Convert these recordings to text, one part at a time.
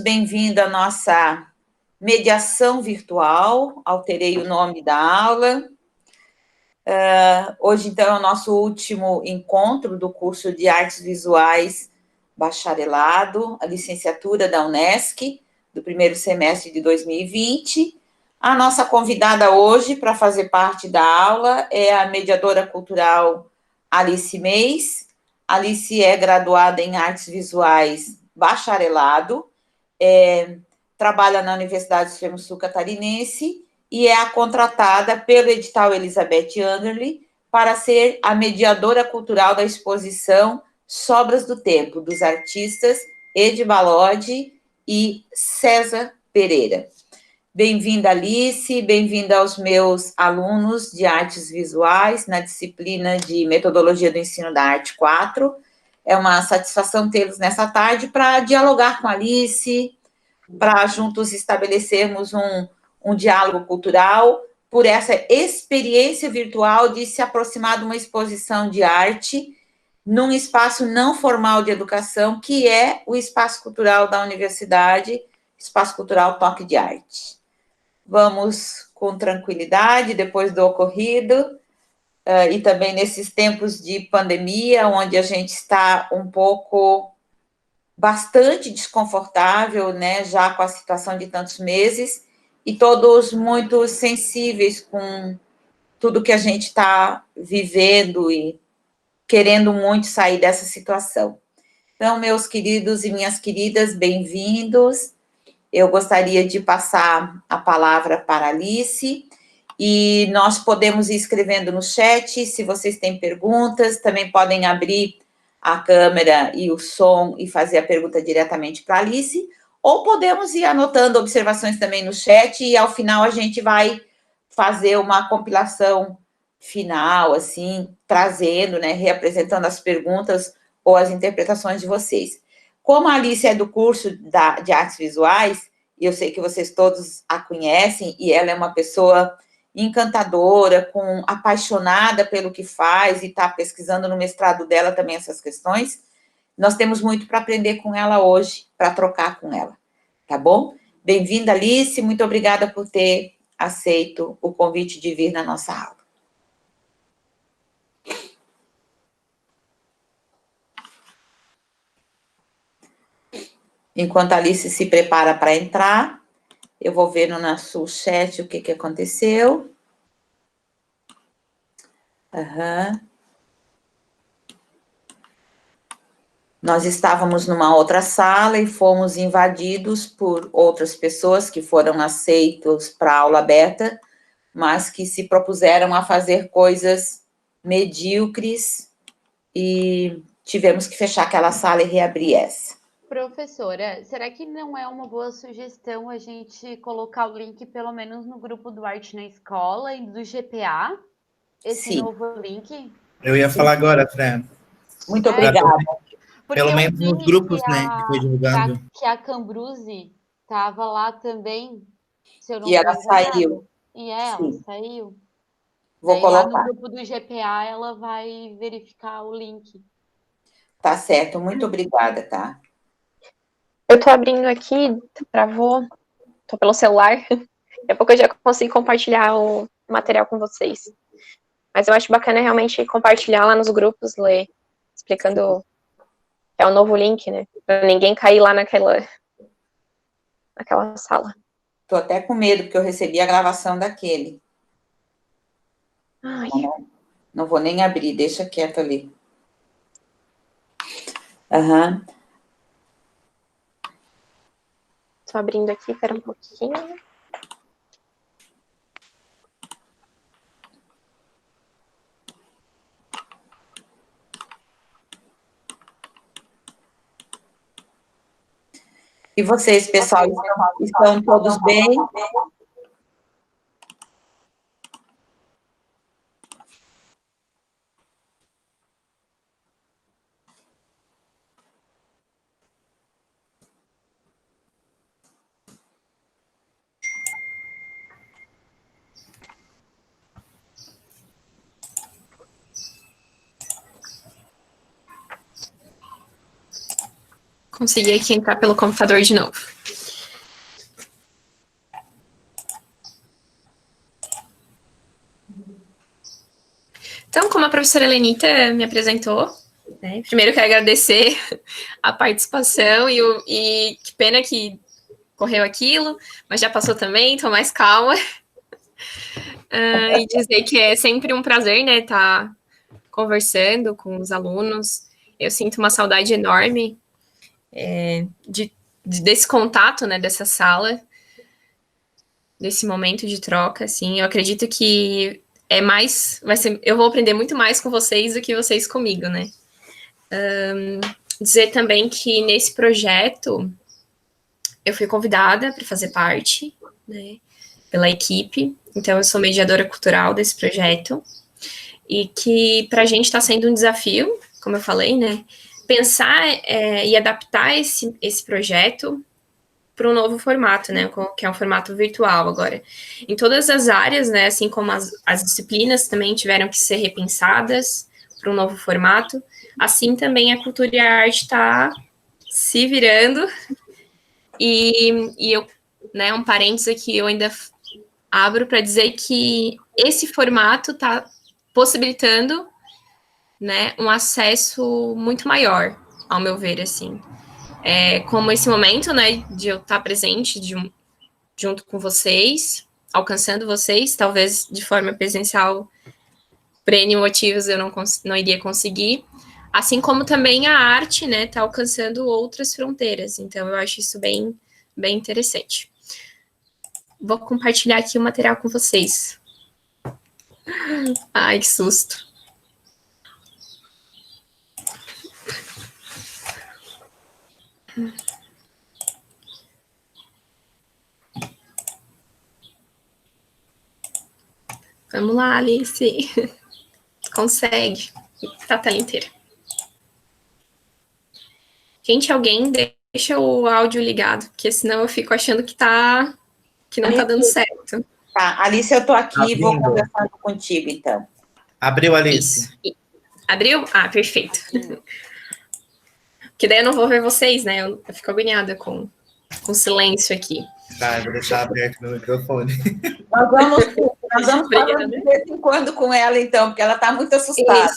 Bem-vindo à nossa mediação virtual. Alterei o nome da aula. Hoje, então, é o nosso último encontro do curso de Artes Visuais Bacharelado, a licenciatura da Unesc, do primeiro semestre de 2020. A nossa convidada hoje para fazer parte da aula é a mediadora cultural Alice Meis. Alice é graduada em Artes Visuais Bacharelado, trabalha na Universidade do Extremo Sul Catarinense e é a contratada pelo edital Elizabeth Anderle para ser a mediadora cultural da exposição Sobras do Tempo, dos artistas Edi Balodi e César Pereira. Bem-vinda, Alice, bem-vinda aos meus alunos de artes visuais na disciplina de Metodologia do Ensino da Arte 4. É uma satisfação tê-los nessa tarde para dialogar com a Alice, para juntos estabelecermos um diálogo cultural, por essa experiência virtual de se aproximar de uma exposição de arte num espaço não formal de educação, que é o Espaço Cultural da Universidade, Espaço Cultural Toque de Arte. Vamos com tranquilidade, depois do ocorrido, e também nesses tempos de pandemia, onde a gente está bastante desconfortável, né, já com a situação de tantos meses, e todos muito sensíveis com tudo que a gente está vivendo e querendo muito sair dessa situação. Então, meus queridos e minhas queridas, bem-vindos. Eu gostaria de passar a palavra para a Alice, e nós podemos ir escrevendo no chat, se vocês têm perguntas, também podem abrir a câmera e o som e fazer a pergunta diretamente para a Alice, ou podemos ir anotando observações também no chat, e ao final a gente vai fazer uma compilação final, assim, trazendo, né, reapresentando as perguntas ou as interpretações de vocês. Como a Alice é do curso de artes visuais, e eu sei que vocês todos a conhecem, e ela é uma pessoa encantadora, apaixonada pelo que faz, e está pesquisando no mestrado dela também essas questões, nós temos muito para aprender com ela hoje, para trocar com ela, tá bom? Bem-vinda, Alice, muito obrigada por ter aceito o convite de vir na nossa aula. Enquanto a Alice se prepara para entrar, eu vou ver no nosso chat o que aconteceu. Nós estávamos numa outra sala e fomos invadidos por outras pessoas que foram aceitos para a aula aberta, mas que se propuseram a fazer coisas medíocres e tivemos que fechar aquela sala e reabrir essa. Professora, será que não é uma boa sugestão a gente colocar o link, pelo menos no grupo do Arte na Escola e do GPA? Esse Sim. novo link? Eu ia falar agora, Fran. Muito obrigada. Pelo menos nos grupos, né, que foi divulgando. Que a Cambruzi estava lá também, se eu não E ela saiu. E ela Sim. saiu. Vou Daí, colocar. lá no grupo do GPA, ela vai verificar o link. Tá certo, muito obrigada, tá? Eu tô abrindo aqui, travou, tô pelo celular. Daqui a pouco eu já consigo compartilhar o material com vocês. Mas eu acho bacana realmente compartilhar lá nos grupos, ler, explicando que é o novo link, né? Pra ninguém cair lá naquela sala. Tô até com medo, porque eu recebi a gravação daquele. Ai. Não vou nem abrir, deixa quieto ali. Tô abrindo aqui, espera um pouquinho. E vocês, pessoal, estão todos bem? conseguir aqui entrar pelo computador de novo. Então, como a professora Helenita me apresentou, né, primeiro quero agradecer a participação e que pena que correu aquilo, mas já passou também, então mais calma. E dizer que é sempre um prazer, né, estar conversando com os alunos. Eu sinto uma saudade enorme desse contato, né, dessa sala, desse momento de troca, assim. Eu acredito que eu vou aprender muito mais com vocês do que vocês comigo, né. Dizer também que nesse projeto eu fui convidada para fazer parte, né, pela equipe, então eu sou mediadora cultural desse projeto, e que para a gente está sendo um desafio, como eu falei, né, pensar e adaptar esse projeto para um novo formato, né, que é um formato virtual agora. Em todas as áreas, né, assim como as disciplinas também tiveram que ser repensadas para um novo formato, assim também a cultura e a arte está se virando, e eu, né, um parênteses aqui, eu ainda abro para dizer que esse formato está possibilitando, né, um acesso muito maior, ao meu ver, assim. Como esse momento, né, de eu estar presente junto com vocês, alcançando vocês, talvez de forma presencial, por N motivos eu não iria conseguir, assim como também a arte, né, está alcançando outras fronteiras, então eu acho isso bem, bem interessante. Vou compartilhar aqui o material com vocês. Ai, que susto. Vamos lá, Alice. Consegue. Tá a tela inteira. Gente, alguém deixa o áudio ligado, porque senão eu fico achando que não tá dando certo. Tá, Alice, eu tô aqui e vou conversando contigo, então. Abriu, Alice. Isso. Abriu? Ah, perfeito. Porque daí eu não vou ver vocês, né? Eu fico agoniada com silêncio aqui. Tá, eu vou deixar aberto meu microfone. Nós vamos falar de vez em quando com ela, então, porque ela está muito assustada.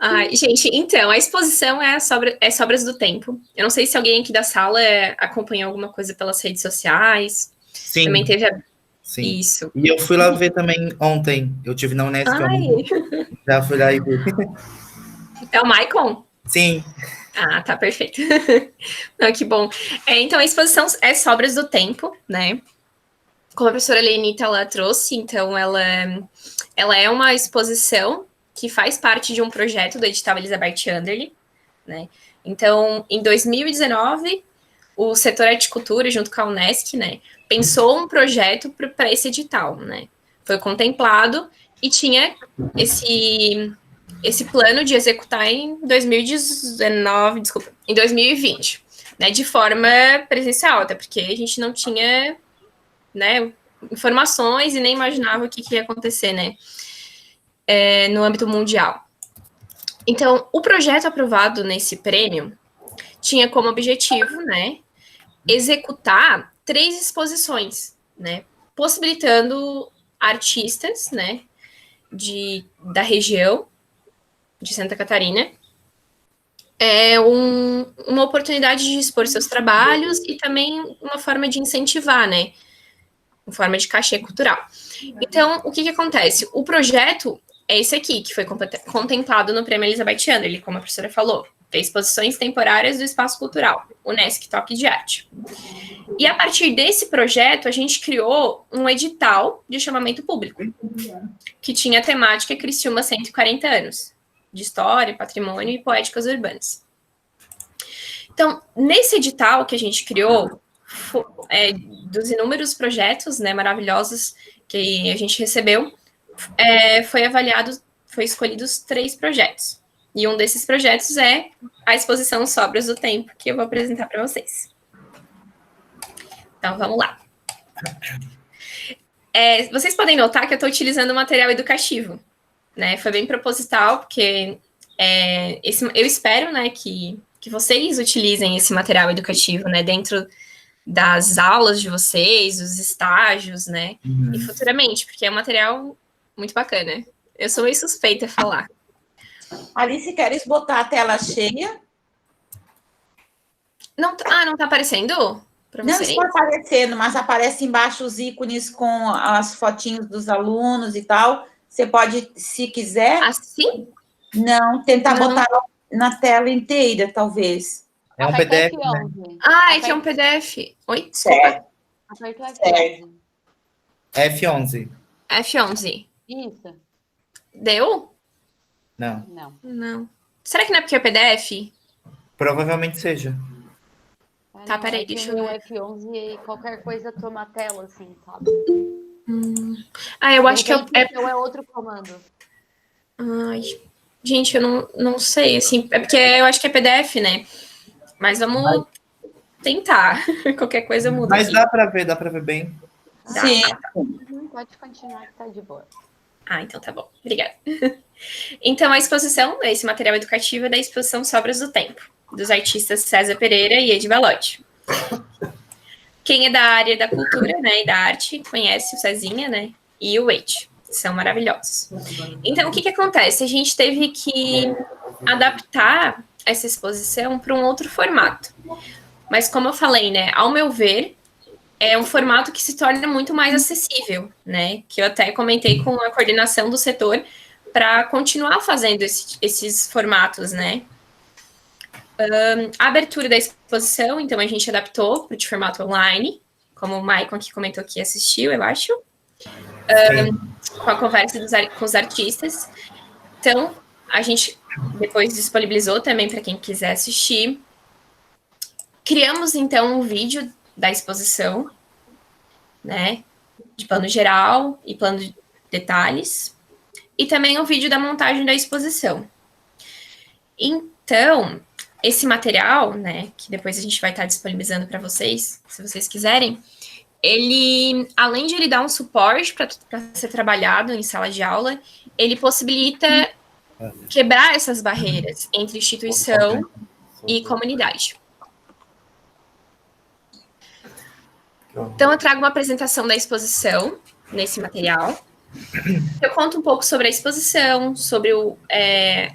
Ai, gente, então, a exposição é Sobras do Tempo. Eu não sei se alguém aqui da sala acompanhou alguma coisa pelas redes sociais. Sim. Também teve Sim. Isso. E eu fui lá ver também ontem. Eu tive na Unesp ontem. Já fui lá e vi. É o Maicon? Sim. Ah, tá, perfeito. Não, que bom. Então, a exposição é Sobras do Tempo, né? Como a professora Lenita, ela trouxe, então, ela é uma exposição que faz parte de um projeto do edital Elizabeth Anderle, né? Então, em 2019, o setor Arte e Cultura, junto com a Unesc, né, pensou um projeto para esse edital, né? Foi contemplado e tinha esse plano de executar em 2020, né, de forma presencial, até porque a gente não tinha, né, informações e nem imaginava o que ia acontecer, né, no âmbito mundial. Então, o projeto aprovado nesse prêmio tinha como objetivo, né, executar 3 exposições, né, possibilitando artistas, né, da região de Santa Catarina, uma oportunidade de expor seus trabalhos e também uma forma de incentivar, né, uma forma de cachê cultural. Então, o que acontece? O projeto é esse aqui, que foi contemplado no Prêmio Elizabeth Anderle, como a professora falou, exposições temporárias do espaço cultural, Unesc Toque de Arte. E a partir desse projeto, a gente criou um edital de chamamento público, que tinha a temática Criciúma 140 anos, de história, patrimônio e poéticas urbanas. Então, nesse edital que a gente criou, dos inúmeros projetos, né, maravilhosos que a gente recebeu, foi escolhidos 3 projetos. E um desses projetos é a exposição Sobras do Tempo, que eu vou apresentar para vocês. Então, vamos lá. Vocês podem notar que eu estou utilizando material educativo, né? Foi bem proposital, porque eu espero, né, que vocês utilizem esse material educativo, né, dentro das aulas de vocês, dos estágios, né, e futuramente, porque é um material muito bacana. Eu sou meio suspeita a falar. Alice, queres botar a tela cheia? Não tá aparecendo para Não vocês? está aparecendo, mas aparece embaixo os ícones com as fotinhos dos alunos e tal. Você pode, se quiser... Assim? Não, tentar botar na tela inteira, talvez. É um Aperta PDF, F11. Ah, é que é um PDF. Oi, desculpa. Certo. Aperta o F11. F11. F11. Isso. Deu? Não. Não. Não. Será que não é porque é PDF? Provavelmente seja. Tá, peraí, deixa eu ver. ver. O F11 e qualquer coisa toma a tela, assim, sabe? Eu acho que é outro comando. Ai, gente, eu não sei, assim, é porque eu acho que é PDF, né? Mas vamos tentar. Qualquer coisa muda. Mas aqui. dá pra ver bem. Sim. Pode continuar que tá de boa. Então tá bom. Obrigada. Então, a exposição, esse material educativo é da exposição Sobras do Tempo, dos artistas César Pereira e Edi Belotti. Quem é da área da cultura, né, e da arte, conhece o Cezinha, né, e o Wade. São maravilhosos. Então, o que acontece? A gente teve que adaptar essa exposição para um outro formato. Mas, como eu falei, né, ao meu ver, é um formato que se torna muito mais acessível, né, que eu até comentei com a coordenação do setor para continuar fazendo esses formatos, né. A abertura da exposição, então, a gente adaptou para o de formato online, como o Maicon aqui comentou que assistiu, eu acho. Com a conversa com os artistas. Então, a gente depois disponibilizou também para quem quiser assistir. Criamos, então, um vídeo da exposição, né, de plano geral e plano de detalhes, e também um vídeo da montagem da exposição. Então, esse material, né, que depois a gente vai estar disponibilizando para vocês, se vocês quiserem, ele, além de ele dar um suporte para ser trabalhado em sala de aula, ele possibilita quebrar essas barreiras entre instituição e comunidade. Então, eu trago uma apresentação da exposição nesse material. Eu conto um pouco sobre a exposição, sobre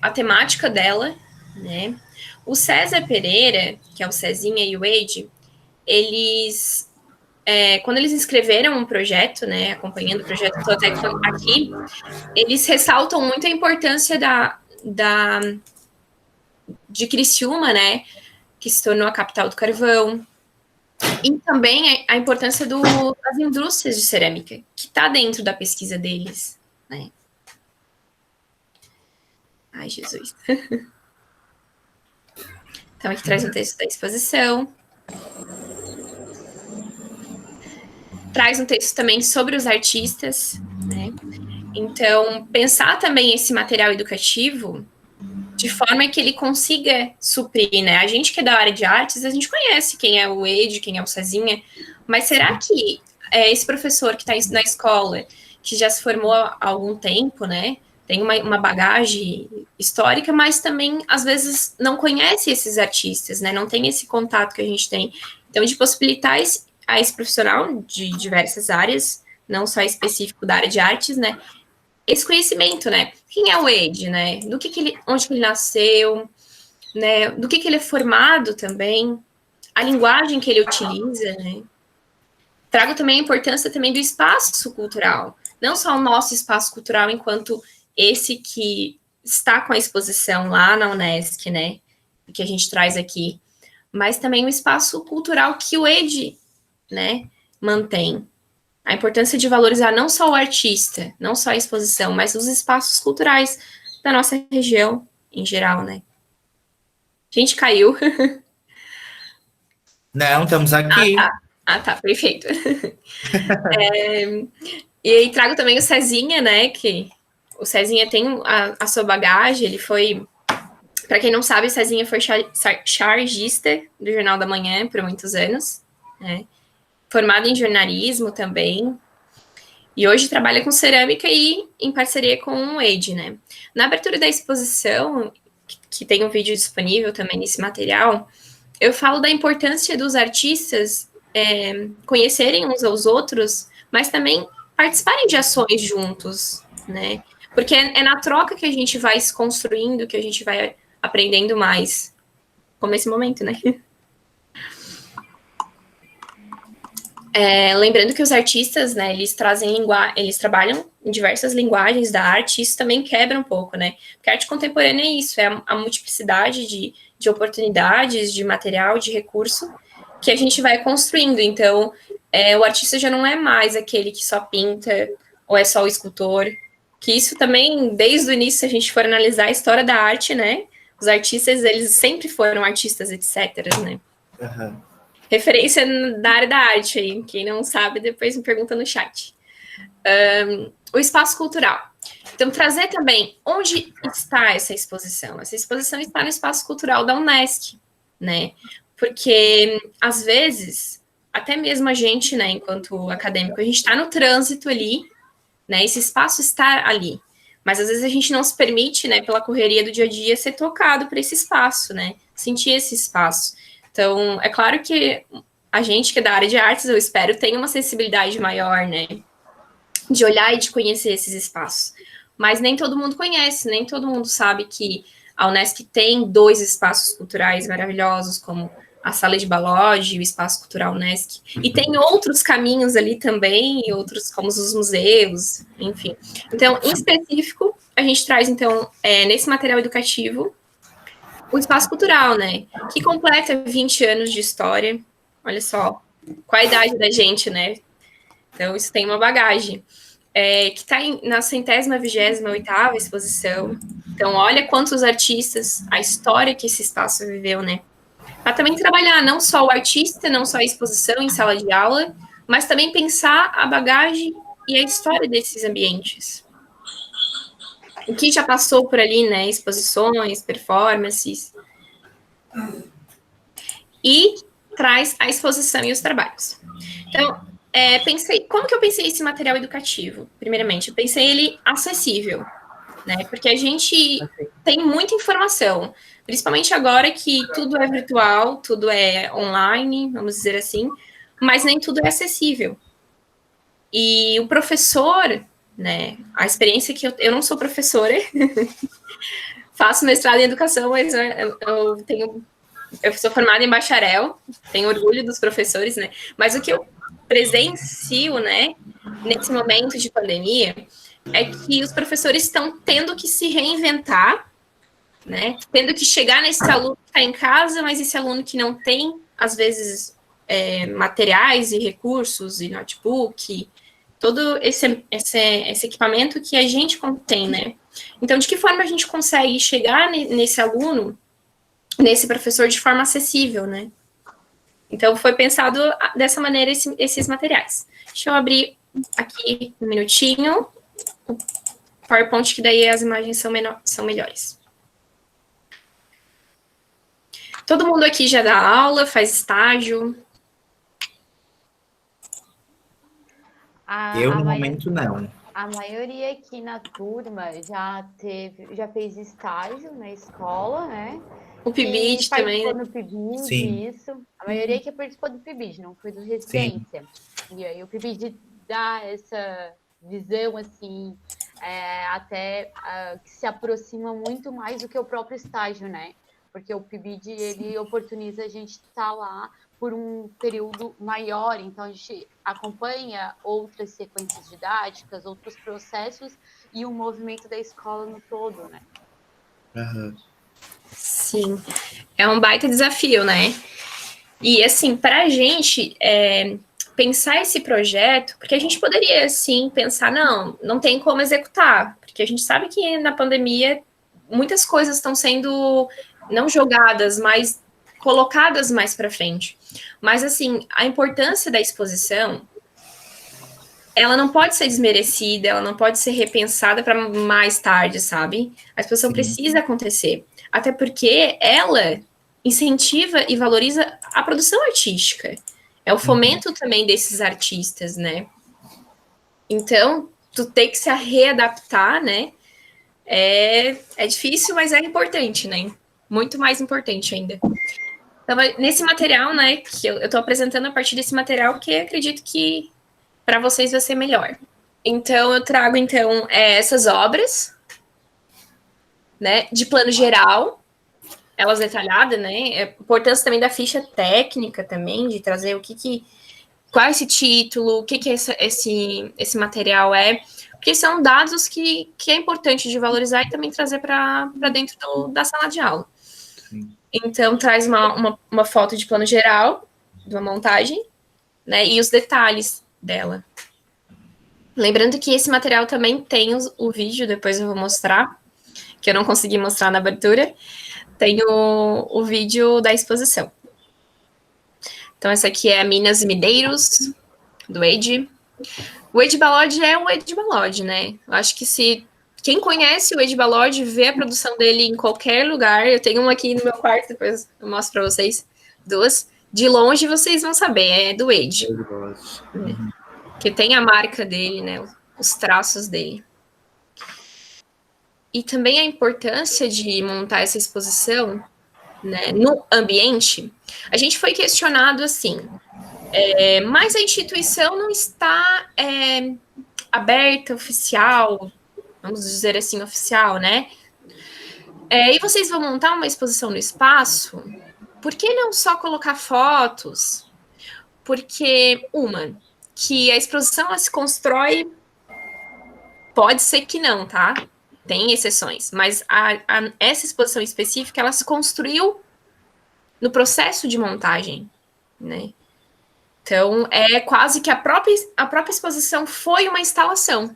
a temática dela, né? O César Pereira, que é o Cezinha e o Wade, eles... quando eles escreveram um projeto, né, acompanhando o projeto, estou até aqui, eles ressaltam muito a importância de Criciúma, né, que se tornou a capital do carvão, e também a importância das indústrias de cerâmica, que está dentro da pesquisa deles, né. Ai, Jesus. Então, aqui traz um texto da exposição. Traz um texto também sobre os artistas, né? Então, pensar também esse material educativo de forma que ele consiga suprir, né? A gente que é da área de artes, a gente conhece quem é o Ed, quem é o Cezinha, mas será que esse professor que está na escola, que já se formou há algum tempo, né? Tem uma bagagem histórica, mas também, às vezes, não conhece esses artistas, né? Não tem esse contato que a gente tem. Então, de possibilitar a esse profissional de diversas áreas, não só específico da área de artes, né? Esse conhecimento, né? Quem é o Ed, né? Onde que ele nasceu, né? Do que ele é formado também, a linguagem que ele utiliza, né? Trago também a importância também do espaço cultural, não só o nosso espaço cultural enquanto esse que está com a exposição lá na Unesc, né? Que a gente traz aqui, mas também o espaço cultural que o Ed, né, mantém. A importância de valorizar não só o artista, não só a exposição, mas os espaços culturais da nossa região em geral, né? A gente caiu. Não, estamos aqui. Tá, perfeito. E aí trago também o Cezinha, né, que o Cezinha tem a sua bagagem, ele foi, para quem não sabe, o Cezinha foi chargista do Jornal da Manhã por muitos anos, né? Formado em jornalismo também, e hoje trabalha com cerâmica e em parceria com o Ed, né? Na abertura da exposição, que tem um vídeo disponível também nesse material, eu falo da importância dos artistas conhecerem uns aos outros, mas também participarem de ações juntos, né? Porque é na troca que a gente vai se construindo, que a gente vai aprendendo mais. Como esse momento, né? Lembrando que os artistas, né, eles trabalham em diversas linguagens da arte, isso também quebra um pouco, né? Porque a arte contemporânea é isso, é a multiplicidade de oportunidades, de material, de recurso, que a gente vai construindo. Então, o artista já não é mais aquele que só pinta, ou é só o escultor, que isso também, desde o início, se a gente for analisar a história da arte, né? Os artistas, eles sempre foram artistas, etc, né? Uhum. Referência da área da arte aí. Quem não sabe, depois me pergunta no chat. O espaço cultural. Então, trazer também onde está essa exposição. Essa exposição está no espaço cultural da Unesc, né? Porque, às vezes, até mesmo a gente, né, enquanto acadêmico, a gente está no trânsito ali, né? Esse espaço está ali. Mas, às vezes, a gente não se permite, né, pela correria do dia a dia, ser tocado por esse espaço, né? Sentir esse espaço. Então, é claro que a gente que é da área de artes, eu espero, tem uma sensibilidade maior, né? De olhar e de conhecer esses espaços. Mas nem todo mundo conhece, nem todo mundo sabe que a Unesc tem 2 espaços culturais maravilhosos, como a Sala de Balode e o Espaço Cultural Unesc. E tem outros caminhos ali também, e outros como os museus, enfim. Então, em específico, a gente traz, então, nesse material educativo, o espaço cultural, né? Que completa 20 anos de história. Olha só, qual a idade da gente, né? Então, isso tem uma bagagem. Que está na 128ª exposição. Então, olha quantos artistas, a história que esse espaço viveu, né? Para também trabalhar não só o artista, não só a exposição em sala de aula, mas também pensar a bagagem e a história desses ambientes. O que já passou por ali, né? Exposições, performances. E traz a exposição e os trabalhos. Então, como que eu pensei esse material educativo? Primeiramente, eu pensei ele acessível, né? Porque a gente tem muita informação, principalmente agora que tudo é virtual, tudo é online, vamos dizer assim, mas nem tudo é acessível. E o professor, né? A experiência que eu não sou professora, faço mestrado em educação, mas eu sou formada em bacharel, tenho orgulho dos professores, né? Mas o que eu presencio, né, nesse momento de pandemia, é que os professores estão tendo que se reinventar, né? Tendo que chegar nesse aluno que está em casa, mas esse aluno que não tem, às vezes, materiais e recursos e notebook, todo esse equipamento que a gente contém, né? Então, de que forma a gente consegue chegar nesse aluno, nesse professor, de forma acessível, né? Então, foi pensado dessa maneira esses materiais. Deixa eu abrir aqui um minutinho o PowerPoint, que daí as imagens são melhores. Todo mundo aqui já dá aula, faz estágio? Eu, no momento, não. A maioria aqui na turma já fez estágio na escola, né? O PIBID também, né? No PIBID, Sim. isso. A maioria que participou do PIBID, não foi do residência. Sim. E aí o PIBID dá essa visão, assim, que se aproxima muito mais do que o próprio estágio, né? Porque o PIBID, ele oportuniza a gente estar lá por um período maior, então a gente acompanha outras sequências didáticas, outros processos e o movimento da escola no todo, né? Uhum. Sim, é um baita desafio, né? E, assim, para a gente pensar esse projeto, porque a gente poderia, sim, pensar, não tem como executar, porque a gente sabe que na pandemia muitas coisas estão sendo não jogadas, mas colocadas mais para frente. Mas, assim, a importância da exposição, ela não pode ser desmerecida, ela não pode ser repensada para mais tarde, sabe? A exposição precisa acontecer. Até porque ela incentiva e valoriza a produção artística. É o fomento também desses artistas, né? Então, tu tem que se readaptar, né? É difícil, mas é importante, né? Muito mais importante ainda. Então, nesse material, né, que eu tô apresentando a partir desse material, que eu acredito que para vocês vai ser melhor. Então, eu trago, então, essas obras, né, de plano geral, elas detalhadas, né, a importância também da ficha técnica também, de trazer qual é esse título, o que esse material é, porque são dados que é importante de valorizar e também trazer para dentro da sala de aula. Sim. Então, traz uma foto de plano geral, de uma montagem, né, e os detalhes dela. Lembrando que esse material também tem o vídeo, depois eu vou mostrar, que eu não consegui mostrar na abertura, tem o vídeo da exposição. Então, essa aqui é Minas e Mideiros, do Ed. O Ed Balod é o Ed Balod, né? Eu acho que quem conhece o Ed Balod vê a produção dele em qualquer lugar. Eu tenho uma aqui no meu quarto, depois eu mostro para vocês, 2. De longe vocês vão saber, é do Ed. Que tem a marca dele, né? Os traços dele. E também a importância de montar essa exposição, né, no ambiente. A gente foi questionado assim, mas a instituição não está aberta, oficial, vamos dizer assim, oficial, né? E vocês vão montar uma exposição no espaço, por que não só colocar fotos? Porque, que a exposição ela se constrói, pode ser que não, tá? Tem exceções, mas essa exposição específica, ela se construiu no processo de montagem, né? Então, é quase que a própria exposição foi uma instalação.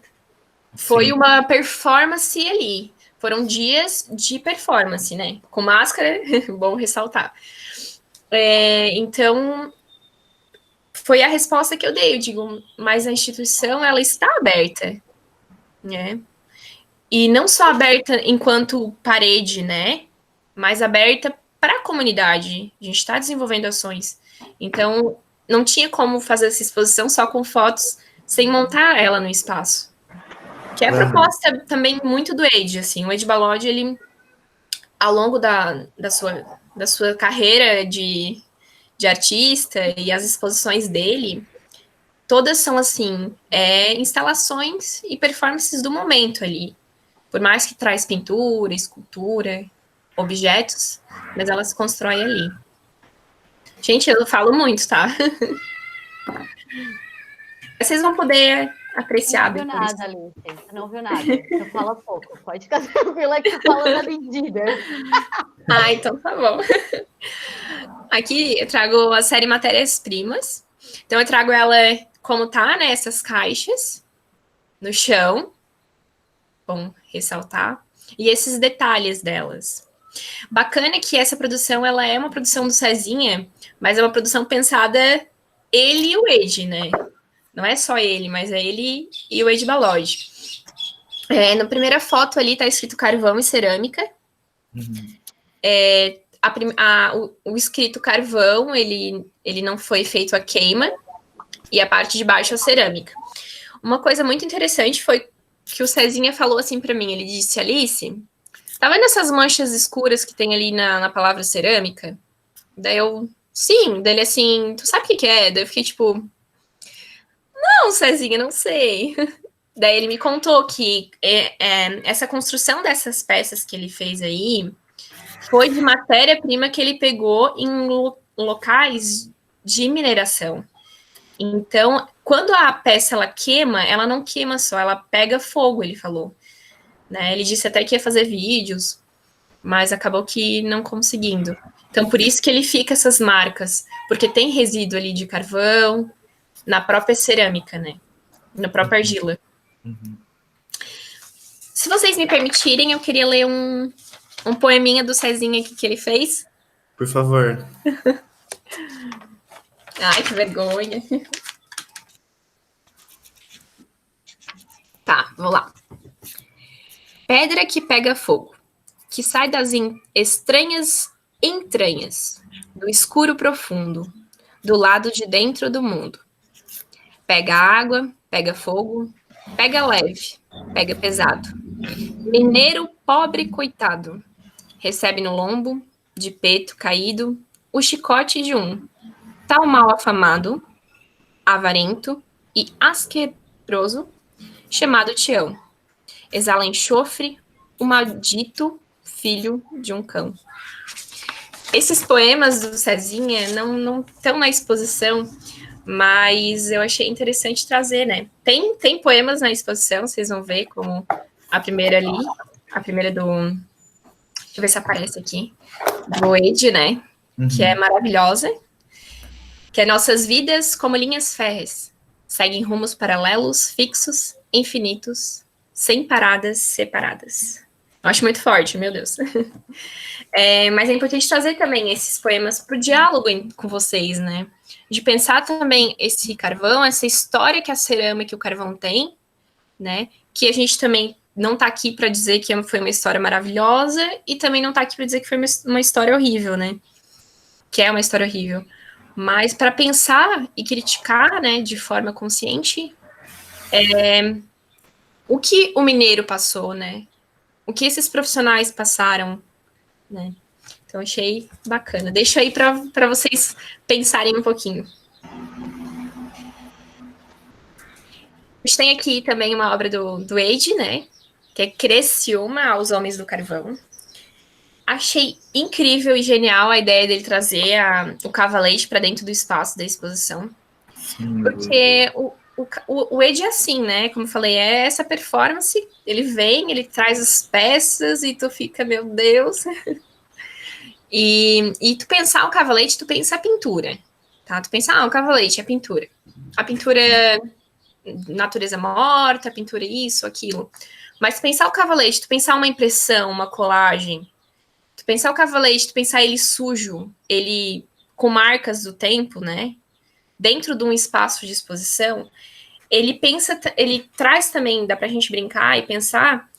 Foi uma performance ali. Foram dias de performance, né? Com máscara, bom ressaltar. Então, foi a resposta que eu dei. Eu digo, mas a instituição, ela está aberta, né? E não só aberta enquanto parede, né? Mas aberta para a comunidade. A gente está desenvolvendo ações. Então, não tinha como fazer essa exposição só com fotos, sem montar ela no espaço. Que é a proposta também muito do Ed, assim. O Ed Balod, ele, ao longo da sua carreira de artista e as exposições dele, todas são, assim, instalações e performances do momento ali. Por mais que traz pintura, escultura, objetos, mas ela se constrói ali. Gente, eu falo muito, tá? Vocês vão poder apreciar depois. Não viu nada, Alice. Não viu nada. Você fala pouco. Pode ficar tranquila que você fala na medida. Então tá bom. Aqui eu trago a série Matérias-Primas. Então eu trago ela como tá, né? Essas caixas no chão. Bom ressaltar. E esses detalhes delas. Bacana que essa produção, ela é uma produção do Cezinha, mas é uma produção pensada ele e o Ed, né? Não é só ele, mas é ele e o Ed Balod. Na primeira foto ali tá escrito carvão e cerâmica. Uhum. O escrito carvão, ele não foi feito a queima, e a parte de baixo é a cerâmica. Uma coisa muito interessante foi que o Cezinha falou assim para mim, ele disse, Alice, tá vendo essas manchas escuras que tem ali na palavra cerâmica? Daí eu, sim, dele assim, tu sabe o que é? Daí eu fiquei tipo, não, Cezinha, não sei. Daí ele me contou que essa construção dessas peças que ele fez aí foi de matéria-prima que ele pegou em locais de mineração. Então, quando a peça ela queima, ela não queima só, ela pega fogo, ele falou. Né? Ele disse até que ia fazer vídeos, mas acabou que não conseguindo. Então, por isso que ele fica essas marcas, porque tem resíduo ali de carvão, na própria cerâmica, né? Na própria argila. Uhum. Se vocês me permitirem, eu queria ler um poeminha do Cezinha aqui que ele fez. Por favor. Ai, que vergonha. Tá, vamos lá. Pedra que pega fogo, que sai das estranhas entranhas, do escuro profundo, do lado de dentro do mundo. Pega água, pega fogo, pega leve, pega pesado, Mineiro pobre coitado, recebe no lombo, de peito caído, o chicote de um, tal mal afamado, avarento e asqueroso, chamado Tião. Exala enxofre, o maldito filho de um cão. Esses poemas do Cezinha não estão na exposição, mas eu achei interessante trazer, né? Tem poemas na exposição, vocês vão ver, como a primeira ali, a primeira do... Deixa eu ver se aparece aqui. Do Ed, né? Que é maravilhosa. Que é nossas vidas como linhas férreas. Seguem rumos paralelos, fixos, infinitos, sem paradas separadas. Eu acho muito forte, meu Deus. Mas é importante trazer também esses poemas para o diálogo com vocês, né? De pensar também esse carvão, essa história que a cerâmica e o carvão tem, né? Que a gente também não está aqui para dizer que foi uma história maravilhosa e também não está aqui para dizer que foi uma história horrível, né? Que é uma história horrível. Mas para pensar e criticar, né, de forma consciente, o que o mineiro passou, né? O que esses profissionais passaram, né? Então, achei bacana. Deixo aí para vocês pensarem um pouquinho. A gente tem aqui também uma obra do Eide, né? Que é Criciúma aos Homens do Carvão. Achei incrível e genial a ideia dele trazer o cavalete para dentro do espaço da exposição. Sim, porque o Ed é assim, né? Como eu falei, é essa performance. Ele vem, ele traz as peças e tu fica, meu Deus. E tu pensar o cavalete, tu pensa a pintura. Tá? Tu pensa, o cavalete é a pintura. A pintura natureza morta, a pintura isso, aquilo. Mas tu pensar o cavalete, tu pensar uma impressão, uma colagem. Tu pensar o cavalete, tu pensar ele sujo, ele com marcas do tempo, né? Dentro de um espaço de exposição, ele traz também, dá pra gente brincar e pensar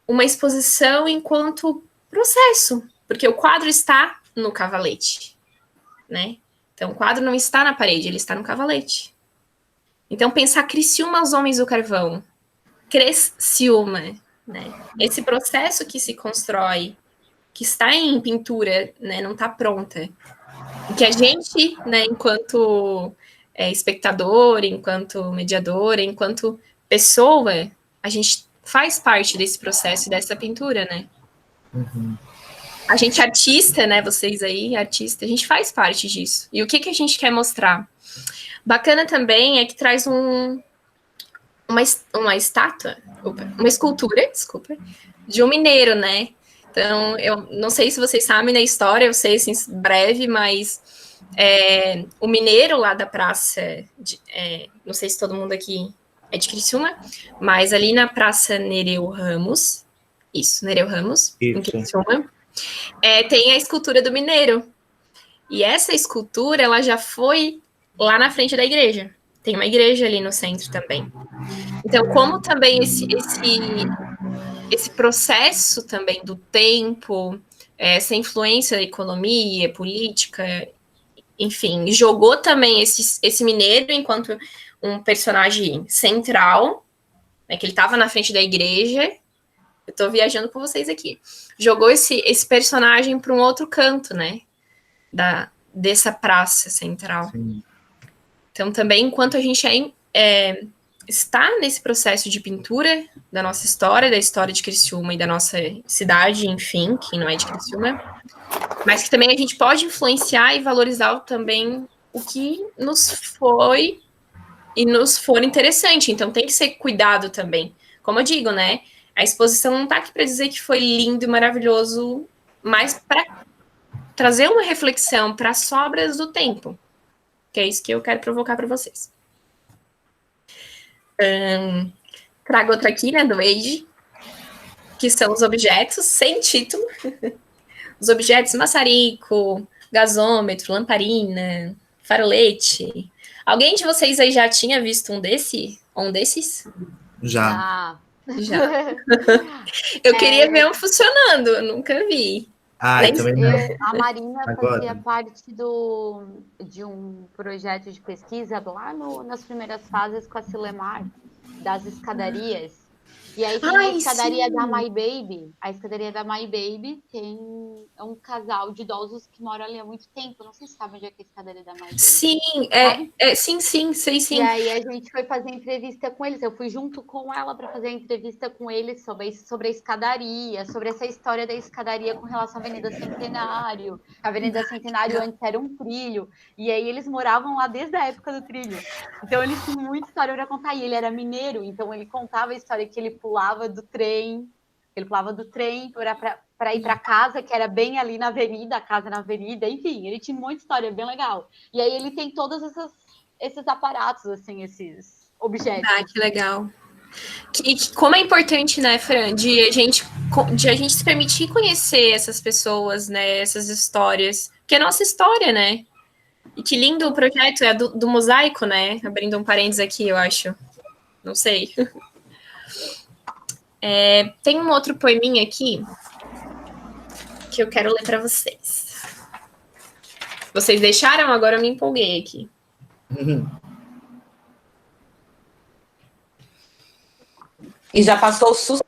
uma exposição enquanto processo, porque o quadro está no cavalete, né? Então, o quadro não está na parede, ele está no cavalete. Então, pensar Criciúma aos Homens do Carvão, Criciúma, né? Esse processo que se constrói, que está em pintura, né, não está pronta. E que a gente, né, enquanto espectador, enquanto mediadora, enquanto pessoa, a gente faz parte desse processo, dessa pintura, né? A gente artista, né, vocês aí, artista, a gente faz parte disso. E o que a gente quer mostrar? Bacana também é que traz uma estátua, uma escultura, desculpa, de um mineiro, né? Então, eu não sei se vocês sabem da história, eu sei assim, breve, mas o mineiro lá da praça, não sei se todo mundo aqui é de Criciúma, mas ali na Praça Nereu Ramos, Nereu Ramos, em Criciúma, tem a escultura do mineiro. E essa escultura, ela já foi lá na frente da igreja. Tem uma igreja ali no centro também. Então, como também esse processo também do tempo, essa influência da economia, política, enfim, jogou também esse mineiro enquanto um personagem central, né, que ele estava na frente da igreja. Eu estou viajando com vocês aqui. Jogou esse personagem para um outro canto, né, dessa praça central. Sim. Então, também, enquanto a gente está nesse processo de pintura da nossa história, da história de Criciúma e da nossa cidade, enfim, que não é de Criciúma, mas que também a gente pode influenciar e valorizar também o que nos foi e nos for interessante. Então, tem que ser cuidado também. Como eu digo, né? A exposição não está aqui para dizer que foi lindo e maravilhoso, mas para trazer uma reflexão para as sobras do tempo. Que é isso que eu quero provocar para vocês. Trago outra aqui, né, do Age, que são os objetos sem título. Os objetos maçarico, gasômetro, lamparina, farolete. Alguém de vocês aí já tinha visto um desses? Já. Eu queria ver um funcionando, eu nunca vi. A Marina fazia parte de um projeto de pesquisa lá nas primeiras fases com a Silemar, das escadarias. E aí tem a escadaria da My Baby. A escadaria da My Baby tem um casal de idosos que mora ali há muito tempo. Não sei se sabe onde é que é a escadaria da My Baby. Sim, sim, sei sim. E aí a gente foi fazer entrevista com eles. Eu fui junto com ela para fazer a entrevista com eles sobre a escadaria, sobre essa história da escadaria com relação à Avenida Centenário. A Avenida Centenário antes era um trilho. E aí eles moravam lá desde a época do trilho. Então eles tinham muita história para contar. E ele era mineiro, então ele contava a história que ele pulava do trem. Ele pulava do trem para ir para casa, que era bem ali na avenida, a casa na avenida. Enfim, ele tinha muita história, bem legal. E aí ele tem todos esses aparatos, assim, esses objetos. Ah, que legal. Como é importante, né, Fran, de a gente se permitir conhecer essas pessoas, né, essas histórias, que é a nossa história, né? E que lindo o projeto, é do mosaico, né? Abrindo um parênteses aqui, eu acho. Não sei. Tem um outro poeminha aqui que eu quero ler para vocês. Vocês deixaram? Agora eu me empolguei aqui. E já passou o susto.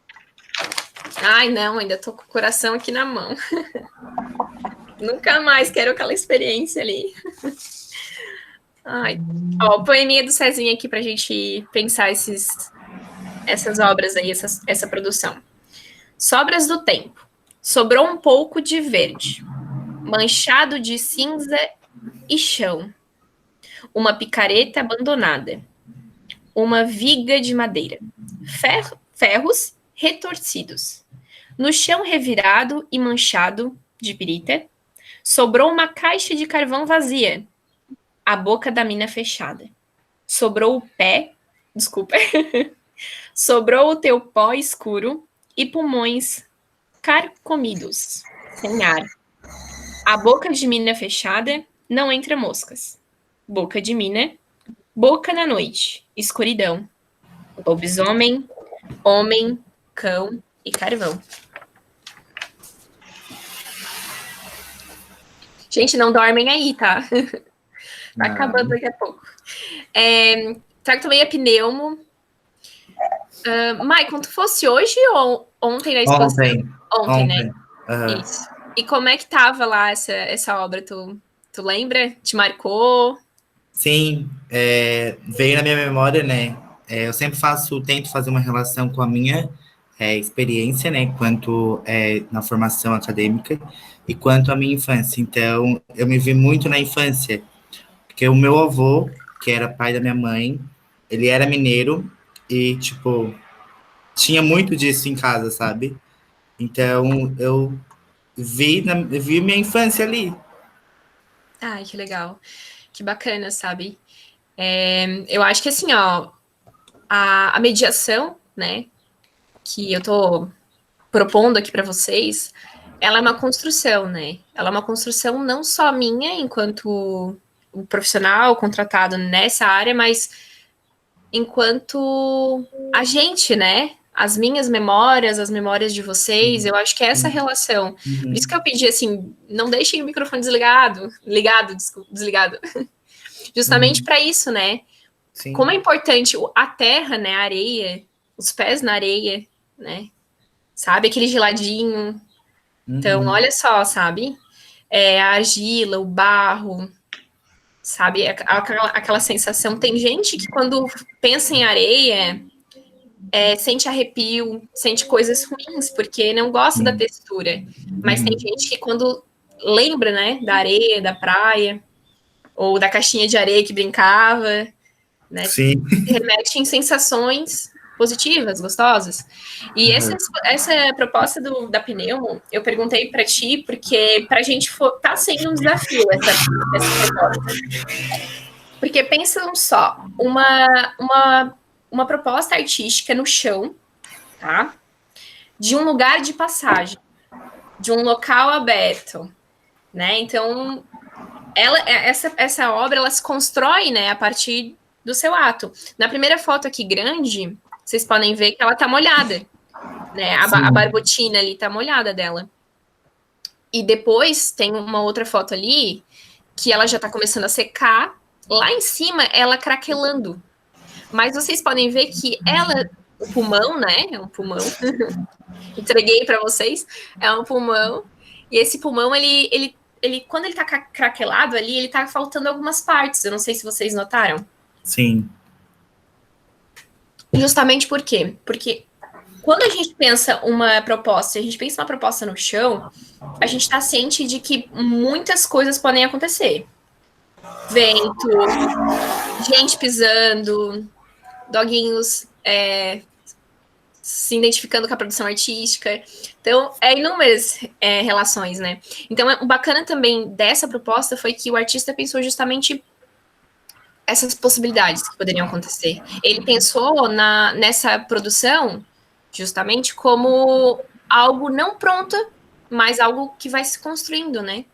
Ai, não, ainda tô com o coração aqui na mão. Nunca mais quero aquela experiência ali. Ai, ó, poeminha do Cezinha aqui pra gente pensar essas obras aí, essa produção. Sobras do tempo. Sobrou um pouco de verde, manchado de cinza e chão. Uma picareta abandonada. Uma viga de madeira. Ferros retorcidos. No chão revirado e manchado de pirita, sobrou uma caixa de carvão vazia. A boca da mina fechada. Sobrou o pé... Desculpa. Sobrou o teu pó escuro e pulmões carcomidos, sem ar. A boca de mina fechada não entra moscas. Boca de mina, boca na noite, escuridão. Lobisomem, homem, cão e carvão. Gente, não dormem aí, tá? Tá acabando daqui a pouco. Trago também a pneumo. Maicon, tu fosse hoje ou ontem na exposição? Ontem, né? Uhum. Isso. E como é que tava lá essa obra? Tu lembra? Te marcou? Sim, veio na minha memória, né? Eu sempre tento fazer uma relação com a minha experiência, né? Quanto na formação acadêmica e quanto à minha infância. Então, eu me vi muito na infância, porque o meu avô, que era pai da minha mãe, ele era mineiro e, tipo, tinha muito disso em casa, sabe? Então, eu vi minha infância ali. Ai, que legal. Que bacana, sabe? Eu acho que, assim, ó, a mediação, né, que eu tô propondo aqui para vocês, ela é uma construção, né? Ela é uma construção não só minha, enquanto um profissional contratado nessa área, mas enquanto a gente, né? As minhas memórias, as memórias de vocês, eu acho que é essa relação. Por isso que eu pedi, assim, não deixem o microfone desligado. Justamente para isso, né? Sim. Como é importante a terra, né? A areia, os pés na areia, né? Sabe? Aquele geladinho. Então, olha só, sabe? A argila, o barro, sabe? Aquela sensação. Tem gente que quando pensa em areia, sente arrepio, sente coisas ruins, porque não gosta da textura. Mas tem gente que quando lembra, né? Da areia, da praia, ou da caixinha de areia que brincava, né? Sim. Remete em sensações positivas, gostosas. E essa proposta da Pneumo, eu perguntei para ti, porque para a gente tá sendo um desafio essa proposta. Porque pensam só, uma proposta artística no chão, tá? De um lugar de passagem, de um local aberto, né? Então, essa obra, ela se constrói, né, a partir do seu ato. Na primeira foto aqui grande, vocês podem ver que ela tá molhada, né? A barbotina ali tá molhada dela. E depois tem uma outra foto ali que ela já tá começando a secar. Lá em cima, ela craquelando. Mas vocês podem ver que ela um pulmão, né? É um pulmão. Entreguei para vocês. É um pulmão. E esse pulmão, ele quando ele tá craquelado ali, ele tá faltando algumas partes. Eu não sei se vocês notaram. Sim. Justamente por quê? Porque quando a gente pensa uma proposta, no chão, a gente está ciente de que muitas coisas podem acontecer. Vento, gente pisando, doguinhos se identificando com a produção artística. Então, inúmeras relações, né? Então, o bacana também dessa proposta foi que o artista pensou justamente essas possibilidades que poderiam acontecer. Ele pensou nessa produção justamente como algo não pronto, mas algo que vai se construindo, né?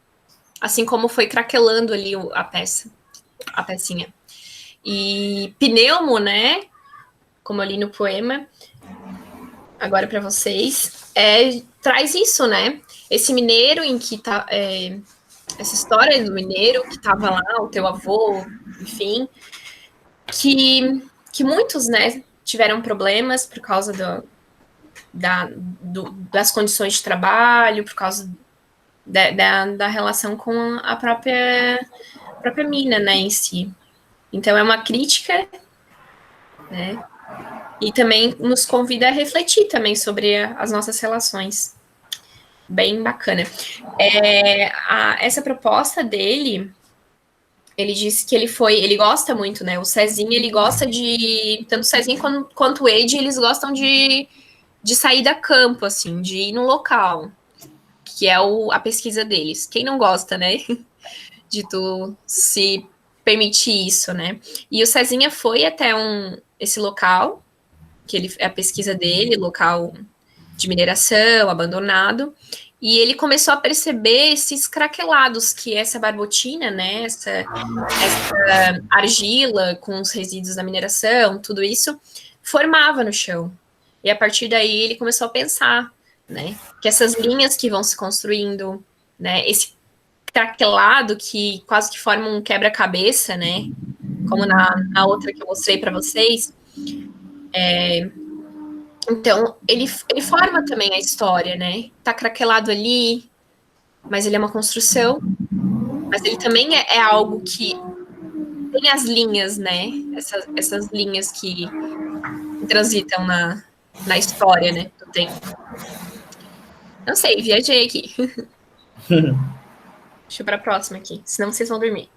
Assim como foi craquelando ali a pecinha. E pneumo, né? Como eu li no poema, agora para vocês, traz isso, né? Esse mineiro em que tá... essa história do mineiro que estava lá, o teu avô, enfim, que muitos, né, tiveram problemas por causa das condições de trabalho, por causa da relação com a própria mina, né, em si. Então, é uma crítica, né, e também nos convida a refletir também sobre as nossas relações. Bem bacana. Essa proposta dele, ele disse que ele gosta muito, né, o Cezinha, ele gosta tanto o Cezinha quanto o Ed, eles gostam de sair da campo, assim, de ir no local, que é a pesquisa deles. Quem não gosta, né, de tu se permitir isso, né? E o Cezinha foi até esse local, que é a pesquisa dele, local de mineração, abandonado, e ele começou a perceber esses craquelados que essa barbotina, né, essa argila com os resíduos da mineração, tudo isso, formava no chão. E a partir daí ele começou a pensar, né, que essas linhas que vão se construindo, né, esse craquelado que quase que forma um quebra-cabeça, né, como na outra que eu mostrei para vocês, então, ele forma também a história, né? Tá craquelado ali, mas ele é uma construção, mas ele também é algo que tem as linhas, né? Essas linhas que transitam na história, né? Do tempo. Não sei, viajei aqui. Deixa eu para a próxima aqui, senão vocês vão dormir.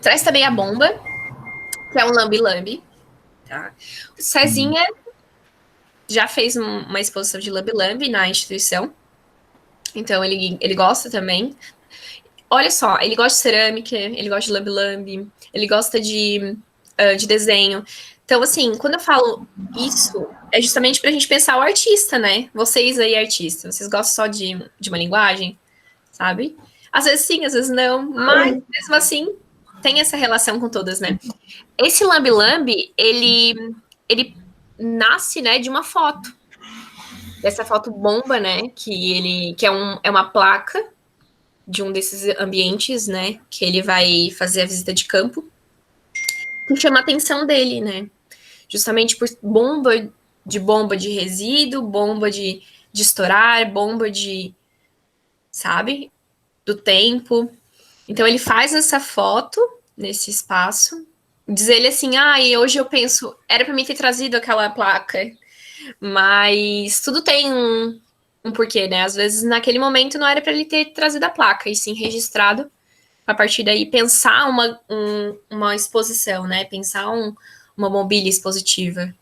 Traz também a bomba, que é um lambe-lambe. Tá? O Cezinha já fez uma exposição de lambe-lambe na instituição. Então, ele gosta também. Olha só, ele gosta de cerâmica, ele gosta de lambe-lambe, ele gosta de desenho. Então, assim, quando eu falo isso, é justamente pra gente pensar o artista, né? Vocês aí, artistas, vocês gostam só de uma linguagem, sabe? Às vezes sim, às vezes não, mas mesmo assim, tem essa relação com todas, né? Esse lambe-lambe, ele nasce, né, de uma foto. Dessa foto bomba, né, que é uma placa de um desses ambientes, né, que ele vai fazer a visita de campo, que chama a atenção dele, né, justamente por bomba de resíduo, bomba de estourar, bomba sabe, do tempo. Então ele faz essa foto nesse espaço, diz ele assim, e hoje eu penso, era para mim ter trazido aquela placa, mas tudo tem um porquê, né? Às vezes, naquele momento, não era para ele ter trazido a placa, e sim registrado, a partir daí pensar uma exposição, né? Pensar uma mobília expositiva.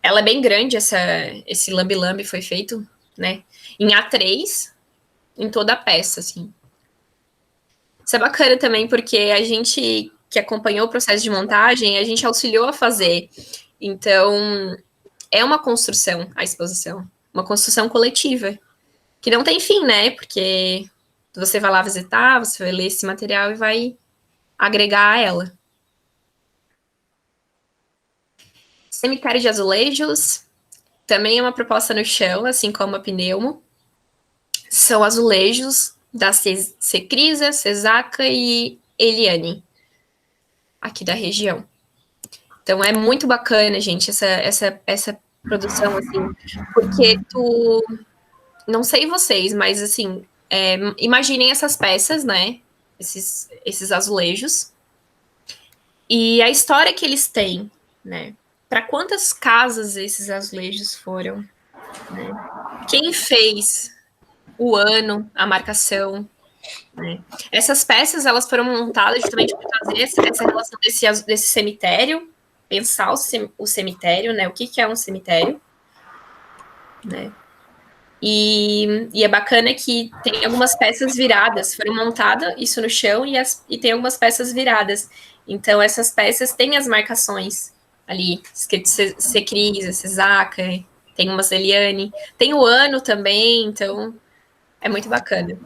Ela é bem grande, esse lambe-lambe foi feito, né? Em A3, em toda a peça, assim. Isso é bacana também, porque a gente que acompanhou o processo de montagem, a gente auxiliou a fazer. Então, é uma construção, a exposição. Uma construção coletiva. Que não tem fim, né? Porque você vai lá visitar, você vai ler esse material e vai agregar a ela. Cemitério de azulejos. Também é uma proposta no chão, assim como a pneumo. São azulejos da Cecrisa, Cesaca e Eliane. Aqui da região. Então é muito bacana, gente, essa produção, assim, porque não sei vocês, mas assim, imaginem essas peças, né? Esses azulejos. E a história que eles têm, né? Para quantas casas esses azulejos foram, né? Quem fez o ano, a marcação, né? Essas peças, elas foram montadas justamente para fazer essa relação desse cemitério, pensar o cemitério, né? O que é um cemitério, né? E é bacana que tem algumas peças viradas, foram montadas isso no chão e tem algumas peças viradas. Então, essas peças têm as marcações ali, escrito Secris, Sesaka, tem uma Eliane, tem o ano também, então é muito bacana.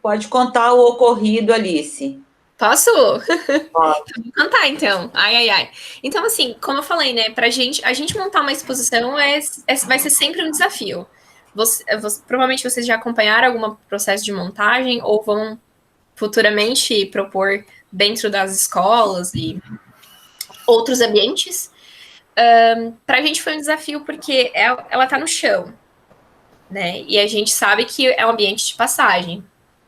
Pode contar o ocorrido, Alice. Posso? Pode. Vou cantar, então. Ai, ai, ai. Então, assim, como eu falei, né, a gente montar uma exposição vai ser sempre um desafio. Provavelmente vocês já acompanharam algum processo de montagem ou vão futuramente propor dentro das escolas e outros ambientes. Para a gente foi um desafio porque ela tá no chão, né? E a gente sabe que é um ambiente de passagem,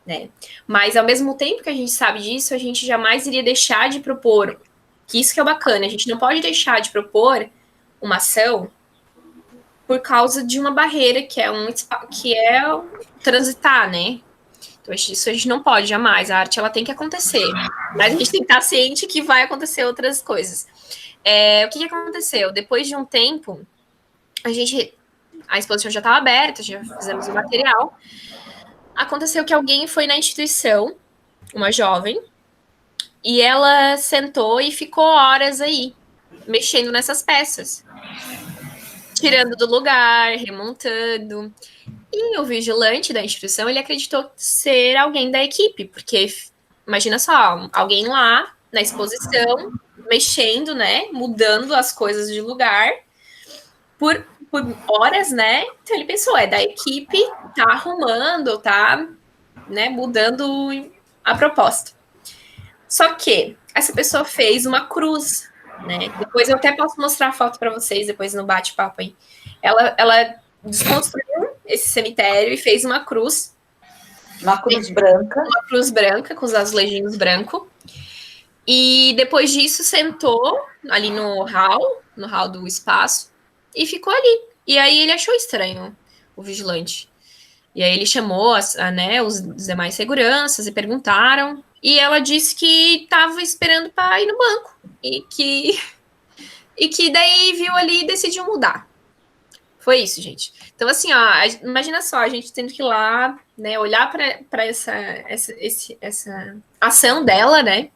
né? Mas ao mesmo tempo que a gente sabe disso, a gente jamais iria deixar de propor, que isso que é bacana, a gente não pode deixar de propor uma ação por causa de uma barreira que é o transitar, né? Então, isso a gente não pode jamais. A arte ela tem que acontecer, mas a gente tem que estar ciente que vai acontecer outras coisas. O que aconteceu? Depois de um tempo, a exposição já estava aberta, já fizemos o material. Aconteceu que alguém foi na instituição, uma jovem, e ela sentou e ficou horas aí, mexendo nessas peças. Tirando do lugar, remontando. E o vigilante da instituição, ele acreditou ser alguém da equipe, porque, imagina só, alguém lá, na exposição, mexendo, né, mudando as coisas de lugar, por horas, né, então ele pensou, da equipe, tá arrumando, tá, né, mudando a proposta. Só que essa pessoa fez uma cruz, né, depois eu até posso mostrar a foto para vocês, depois no bate-papo aí. Ela desconstruiu esse cemitério e fez uma cruz. Uma cruz branca. Uma cruz branca, com os azulejinhos brancos. E depois disso, sentou ali no hall do espaço, e ficou ali. E aí ele achou estranho, o vigilante. E aí ele chamou né, os demais seguranças e perguntaram. E ela disse que estava esperando para ir no banco. E que daí viu ali e decidiu mudar. Foi isso, gente. Então, assim, ó, imagina só, a gente tendo que ir lá, né, olhar para essa ação dela, né,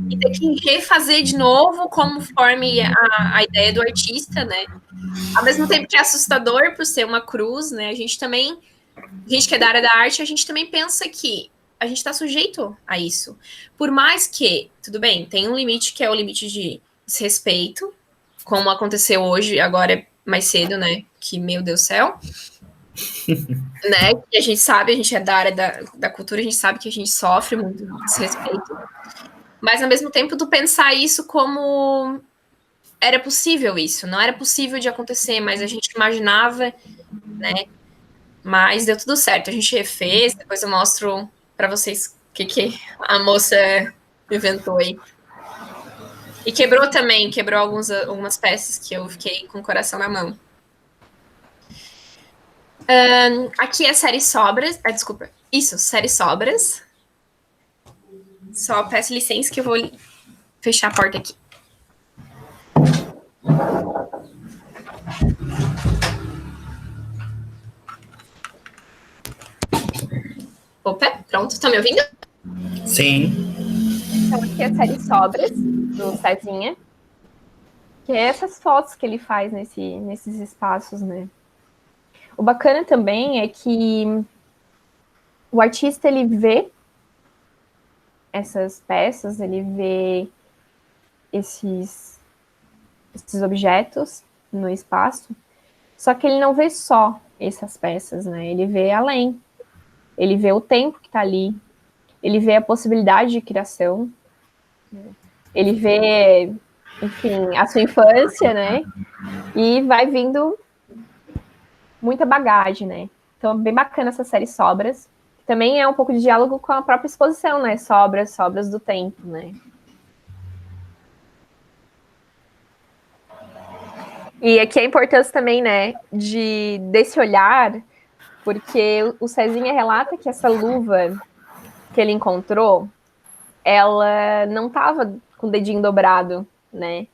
e ter que refazer de novo conforme a ideia do artista, né. Ao mesmo tempo que é assustador por ser uma cruz, né, a gente que é da área da arte, a gente também pensa que a gente está sujeito a isso. Por mais que, tudo bem, tem um limite que é o limite de desrespeito, como aconteceu hoje, agora mais cedo, né? Que, meu Deus do céu. Né? E a gente sabe, a gente é da área da cultura, a gente sabe que a gente sofre muito desrespeito. Mas, ao mesmo tempo, tu pensar isso como era possível isso. Não era possível de acontecer, mas a gente imaginava, né? Mas deu tudo certo. A gente refez, depois eu mostro para vocês o que a moça inventou aí. E quebrou algumas peças que eu fiquei com o coração na mão. Aqui é série Sobras. Desculpa. Isso, série Sobras. Só peço licença que eu vou fechar a porta aqui. Opa, pronto. Tá me ouvindo? Sim. Então, aqui é a série Sobras, do Cezinha, que é essas fotos que ele faz nesses espaços, né? O bacana também é que o artista, ele vê essas peças, ele vê esses objetos no espaço, só que ele não vê só essas peças, né? Ele vê além. Ele vê o tempo que está ali, ele vê a possibilidade de criação, ele vê enfim, a sua infância, né? E vai vindo muita bagagem, né? Então, bem bacana essa série Sobras. Também é um pouco de diálogo com a própria exposição, né? Sobras do tempo, né? E aqui a importância também, né, desse olhar, porque o Cezinha relata que essa luva que ele encontrou, ela não estava com o dedinho dobrado, né?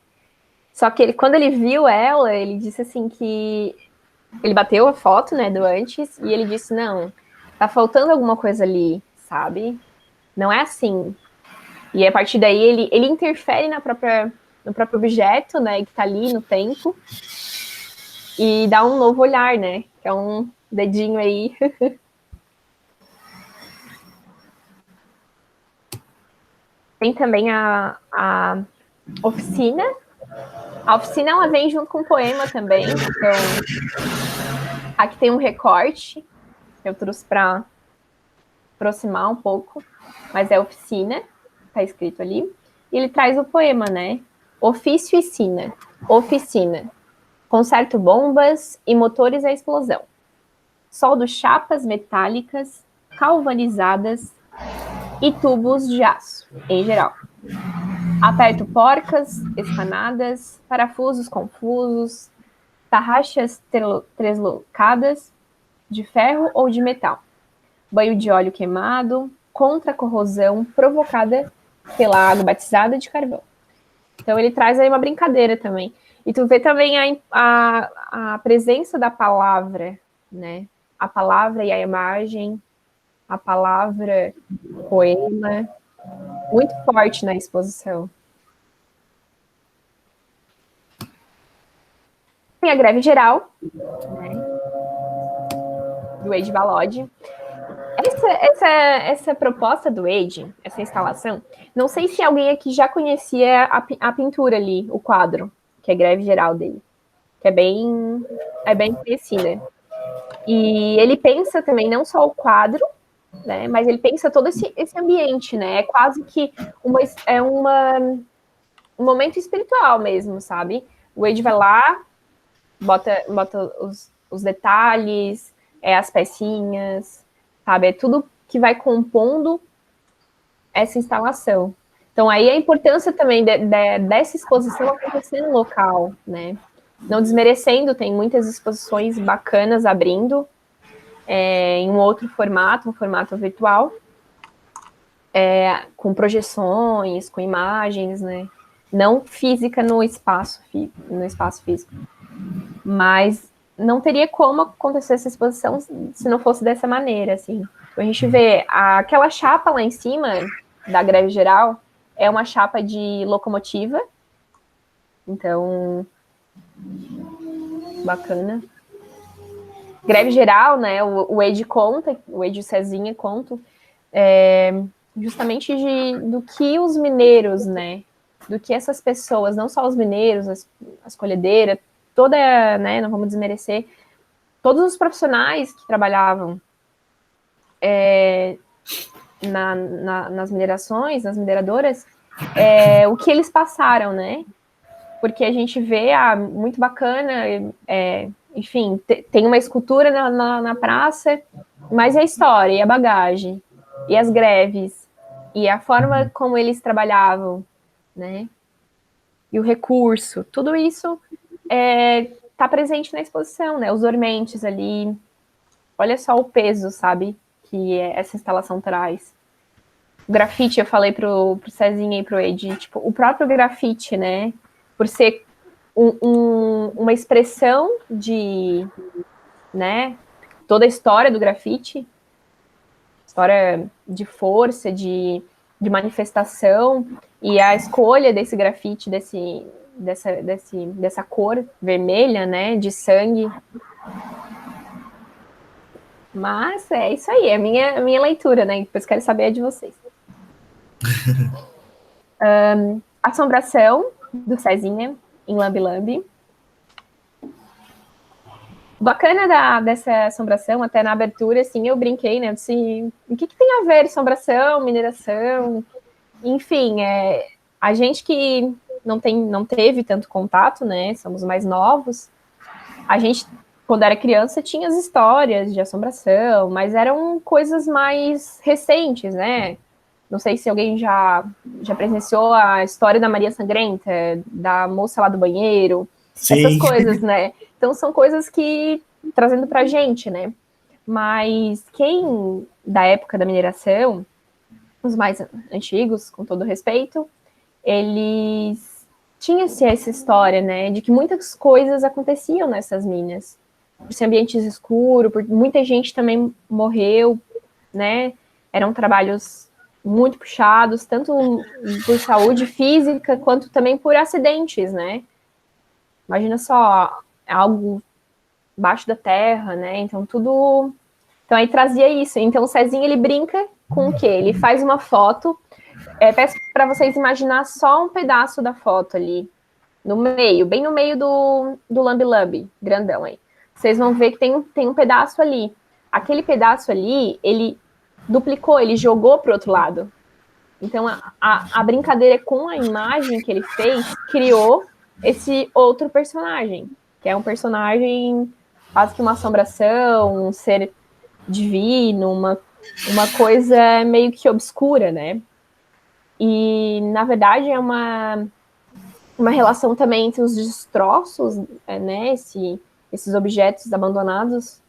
Só que quando ele viu ela, ele disse assim que ele bateu a foto, né, do antes, e ele disse, não, tá faltando alguma coisa ali, sabe? Não é assim. E a partir daí ele interfere no próprio objeto, né, que tá ali no tempo, e dá um novo olhar, né? Que é um dedinho aí. Tem também a oficina. A oficina, ela vem junto com o poema também. Então, aqui tem um recorte que eu trouxe para aproximar um pouco, mas é oficina, tá escrito ali. E ele traz o poema, né? Ofício e sina. Oficina. Conserto bombas e motores à explosão. Soldo chapas metálicas, galvanizadas e tubos de aço, em geral. Aperto porcas, espanadas, parafusos confusos, tarraxas treslocadas de ferro ou de metal. Banho de óleo queimado, contra a corrosão provocada pela água batizada de carvão. Então ele traz aí uma brincadeira também. E tu vê também a presença da palavra, né? A palavra e a imagem, a palavra, poema, muito forte na exposição. Tem a greve geral, né? Do Wade Balod. Essa proposta do Wade, essa instalação, não sei se alguém aqui já conhecia a pintura ali, o quadro, que é greve geral dele, que é bem conhecida. E ele pensa também não só o quadro, né, mas ele pensa todo esse ambiente, né? É quase que um momento espiritual mesmo, sabe? O Wade vai lá, bota os detalhes, as pecinhas, sabe? É tudo que vai compondo essa instalação. Então, aí a importância também dessa exposição acontecer no local, né? Não desmerecendo, tem muitas exposições bacanas abrindo em um outro formato, um formato virtual, com projeções, com imagens, né? Não física no espaço físico. Mas não teria como acontecer essa exposição se não fosse dessa maneira, assim. A gente vê aquela chapa lá em cima da greve geral é uma chapa de locomotiva. Então, bacana. Greve geral, né? O Wade conta, o Wade Cezinha conta justamente do que os mineiros, né? Do que essas pessoas, não só os mineiros, as colhedeiras, toda, né? Não vamos desmerecer, todos os profissionais que trabalhavam nas minerações, nas mineradoras, o que eles passaram, né? Porque a gente vê, muito bacana, enfim, tem uma escultura na praça, mas e a história, e a bagagem, e as greves, e a forma como eles trabalhavam, né? E o recurso, tudo isso está presente na exposição, né? Os ornamentos ali, olha só o peso, sabe? Que essa instalação traz. O grafite, eu falei pro Cezinha e pro Ed, tipo, o próprio grafite, né? Por ser uma expressão de, né? Toda a história do grafite, história de força, de manifestação, e a escolha desse grafite, dessa cor vermelha, né? De sangue. Mas é isso aí, é a minha leitura, né? Depois quero saber a de vocês. Assombração, do Cezinha, em Lambi Lambi. Bacana dessa assombração, até na abertura, assim, eu brinquei, né? Eu disse, o que tem a ver assombração, mineração? Enfim, a gente que não teve tanto contato, né? Somos mais novos. A gente, quando era criança, tinha as histórias de assombração, mas eram coisas mais recentes, né? Não sei se alguém já presenciou a história da Maria Sangrenta, da moça lá do banheiro, essas Sim. coisas, né? Então são coisas que trazendo pra gente, né? Mas quem da época da mineração, os mais antigos, com todo respeito, eles tinham essa história, né, de que muitas coisas aconteciam nessas minas. Por ser ambientes escuros, por muita gente também morreu, né? Eram trabalhos muito puxados, tanto por saúde física quanto também por acidentes, né? Imagina só, algo embaixo da terra, né? Então tudo. Então aí trazia isso. Então o Cezinho ele brinca com o quê? Ele faz uma foto. Peço para vocês imaginar só um pedaço da foto ali, no meio, bem no meio do lambe-lambe, grandão aí. Vocês vão ver que tem um pedaço ali. Aquele pedaço ali, ele duplicou, ele jogou para o outro lado. Então, a brincadeira com a imagem que ele fez, criou esse outro personagem, que é um personagem quase que uma assombração, um ser divino, uma coisa meio que obscura, né? E, na verdade, é uma relação também entre os destroços, né? Esses objetos abandonados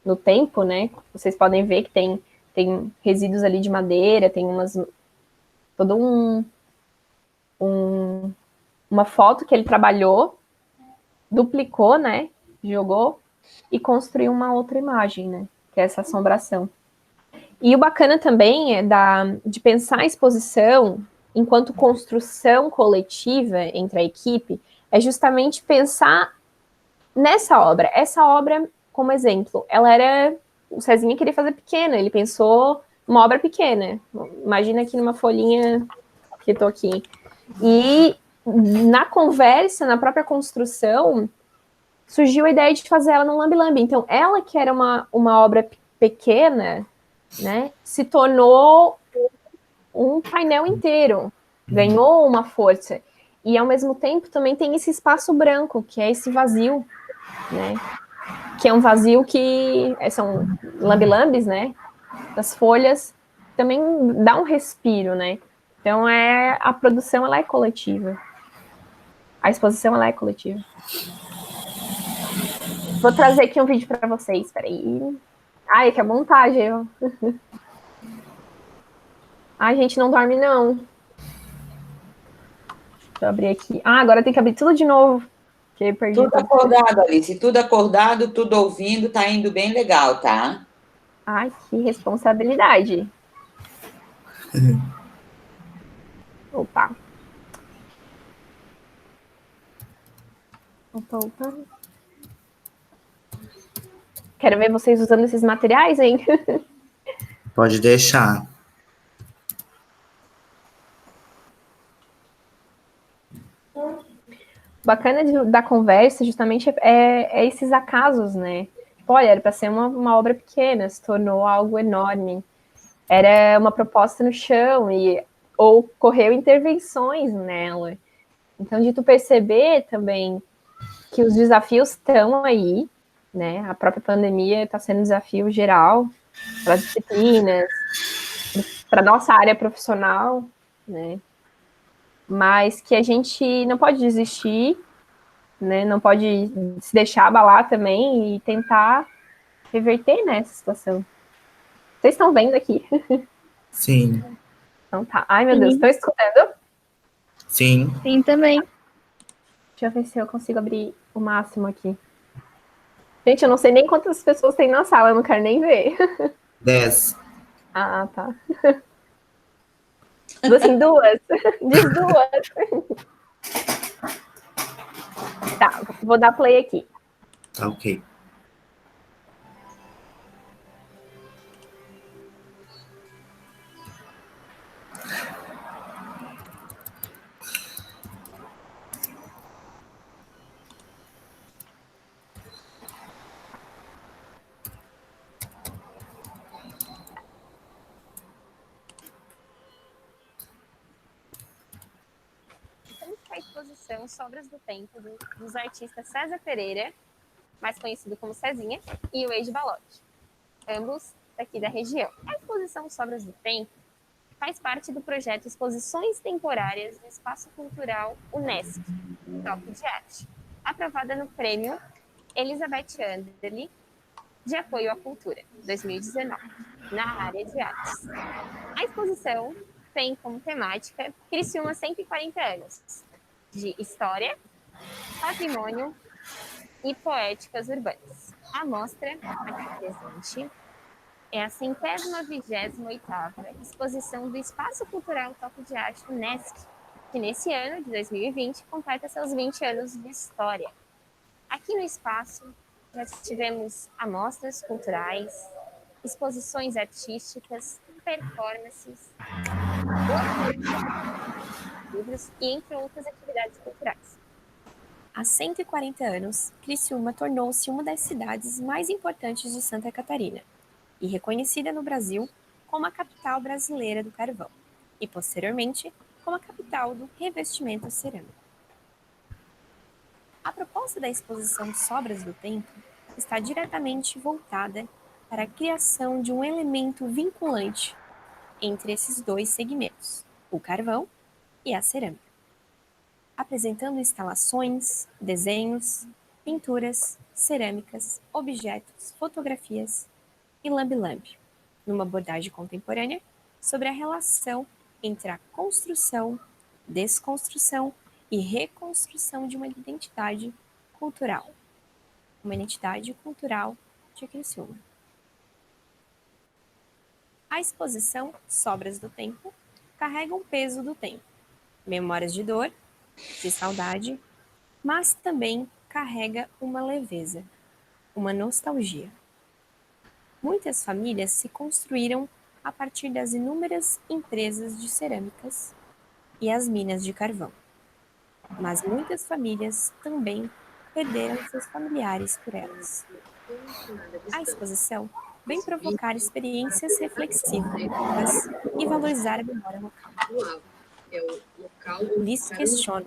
no tempo, né? Vocês podem ver que tem resíduos ali de madeira, tem todo uma foto que ele trabalhou, duplicou, né? Jogou e construiu uma outra imagem, né? Que é essa assombração. E o bacana também é de pensar a exposição enquanto construção coletiva entre a equipe, é justamente pensar nessa obra. Essa obra, como exemplo, o Cezinha queria fazer pequena, ele pensou uma obra pequena. Imagina aqui numa folhinha que estou aqui. E na conversa, na própria construção, surgiu a ideia de fazer ela no lambe-lambe. Então, ela que era uma obra pequena, né, se tornou um painel inteiro, ganhou uma força. E, ao mesmo tempo, também tem esse espaço branco, que é esse vazio, né? Que é um vazio que são lambe-lambes, né? Das folhas, também dá um respiro, né? Então, a produção, ela é coletiva. A exposição, ela é coletiva. Vou trazer aqui um vídeo para vocês, peraí. Ai, que é montagem. Ai, gente, não dorme, não. Deixa eu abrir aqui. Agora tem que abrir tudo de novo. Que eu perdi tudo acordado, Alice. Tudo acordado, tudo ouvindo, tá indo bem legal, tá? Ai, que responsabilidade. Opa. Opa. Quero ver vocês usando esses materiais, hein? Pode deixar. Bacana da conversa, justamente, é esses acasos, né? Tipo, olha, era para ser uma obra pequena, se tornou algo enorme. Era uma proposta no chão e ocorreu intervenções nela. Então, de tu perceber também que os desafios estão aí, né? A própria pandemia está sendo um desafio geral para as disciplinas, para nossa área profissional, né? Mas que a gente não pode desistir, né? Não pode se deixar abalar também e tentar reverter, né, essa situação. Vocês estão vendo aqui? Sim. Então tá. Ai, meu Deus, estão escutando? Sim. Sim, também. Deixa eu ver se eu consigo abrir o máximo aqui. Gente, eu não sei nem quantas pessoas tem na sala, eu não quero nem ver. 10. Ah, tá. Assim, duas. Diz duas. Tá, vou dar play aqui. Tá ok. a exposição Sobras do Tempo dos artistas César Pereira, mais conhecido como Cezinha, e o Eide Balotti, ambos daqui da região. A exposição Sobras do Tempo faz parte do projeto Exposições Temporárias do Espaço Cultural UNESCO, Top de Arte, aprovada no Prêmio Elizabeth Anderle de Apoio à Cultura, 2019, na área de artes. A exposição tem como temática Criciúma 140 anos, de história, patrimônio e poéticas urbanas. A mostra, aqui presente, é a 128ª exposição do Espaço Cultural Top de Arte UNESCO, que nesse ano de 2020 completa seus 20 anos de história. Aqui no espaço já tivemos amostras culturais, exposições artísticas, performances, livros e entre outras atividades culturais. Há 140 anos, Criciúma tornou-se uma das cidades mais importantes de Santa Catarina e reconhecida no Brasil como a capital brasileira do carvão e, posteriormente, como a capital do revestimento cerâmico. A proposta da exposição Sobras do Tempo está diretamente voltada para a criação de um elemento vinculante entre esses dois segmentos, o carvão e a cerâmica, apresentando instalações, desenhos, pinturas, cerâmicas, objetos, fotografias e lambe-lambe, numa abordagem contemporânea sobre a relação entre a construção, desconstrução e reconstrução de uma identidade cultural de Criciúma. A exposição Sobras do Tempo carrega um peso do tempo, memórias de dor, de saudade, mas também carrega uma leveza, uma nostalgia. Muitas famílias se construíram a partir das inúmeras empresas de cerâmicas e as minas de carvão. Mas muitas famílias também perderam seus familiares por elas. A exposição vem provocar experiências reflexivas e valorizar a memória local. Lhes questiono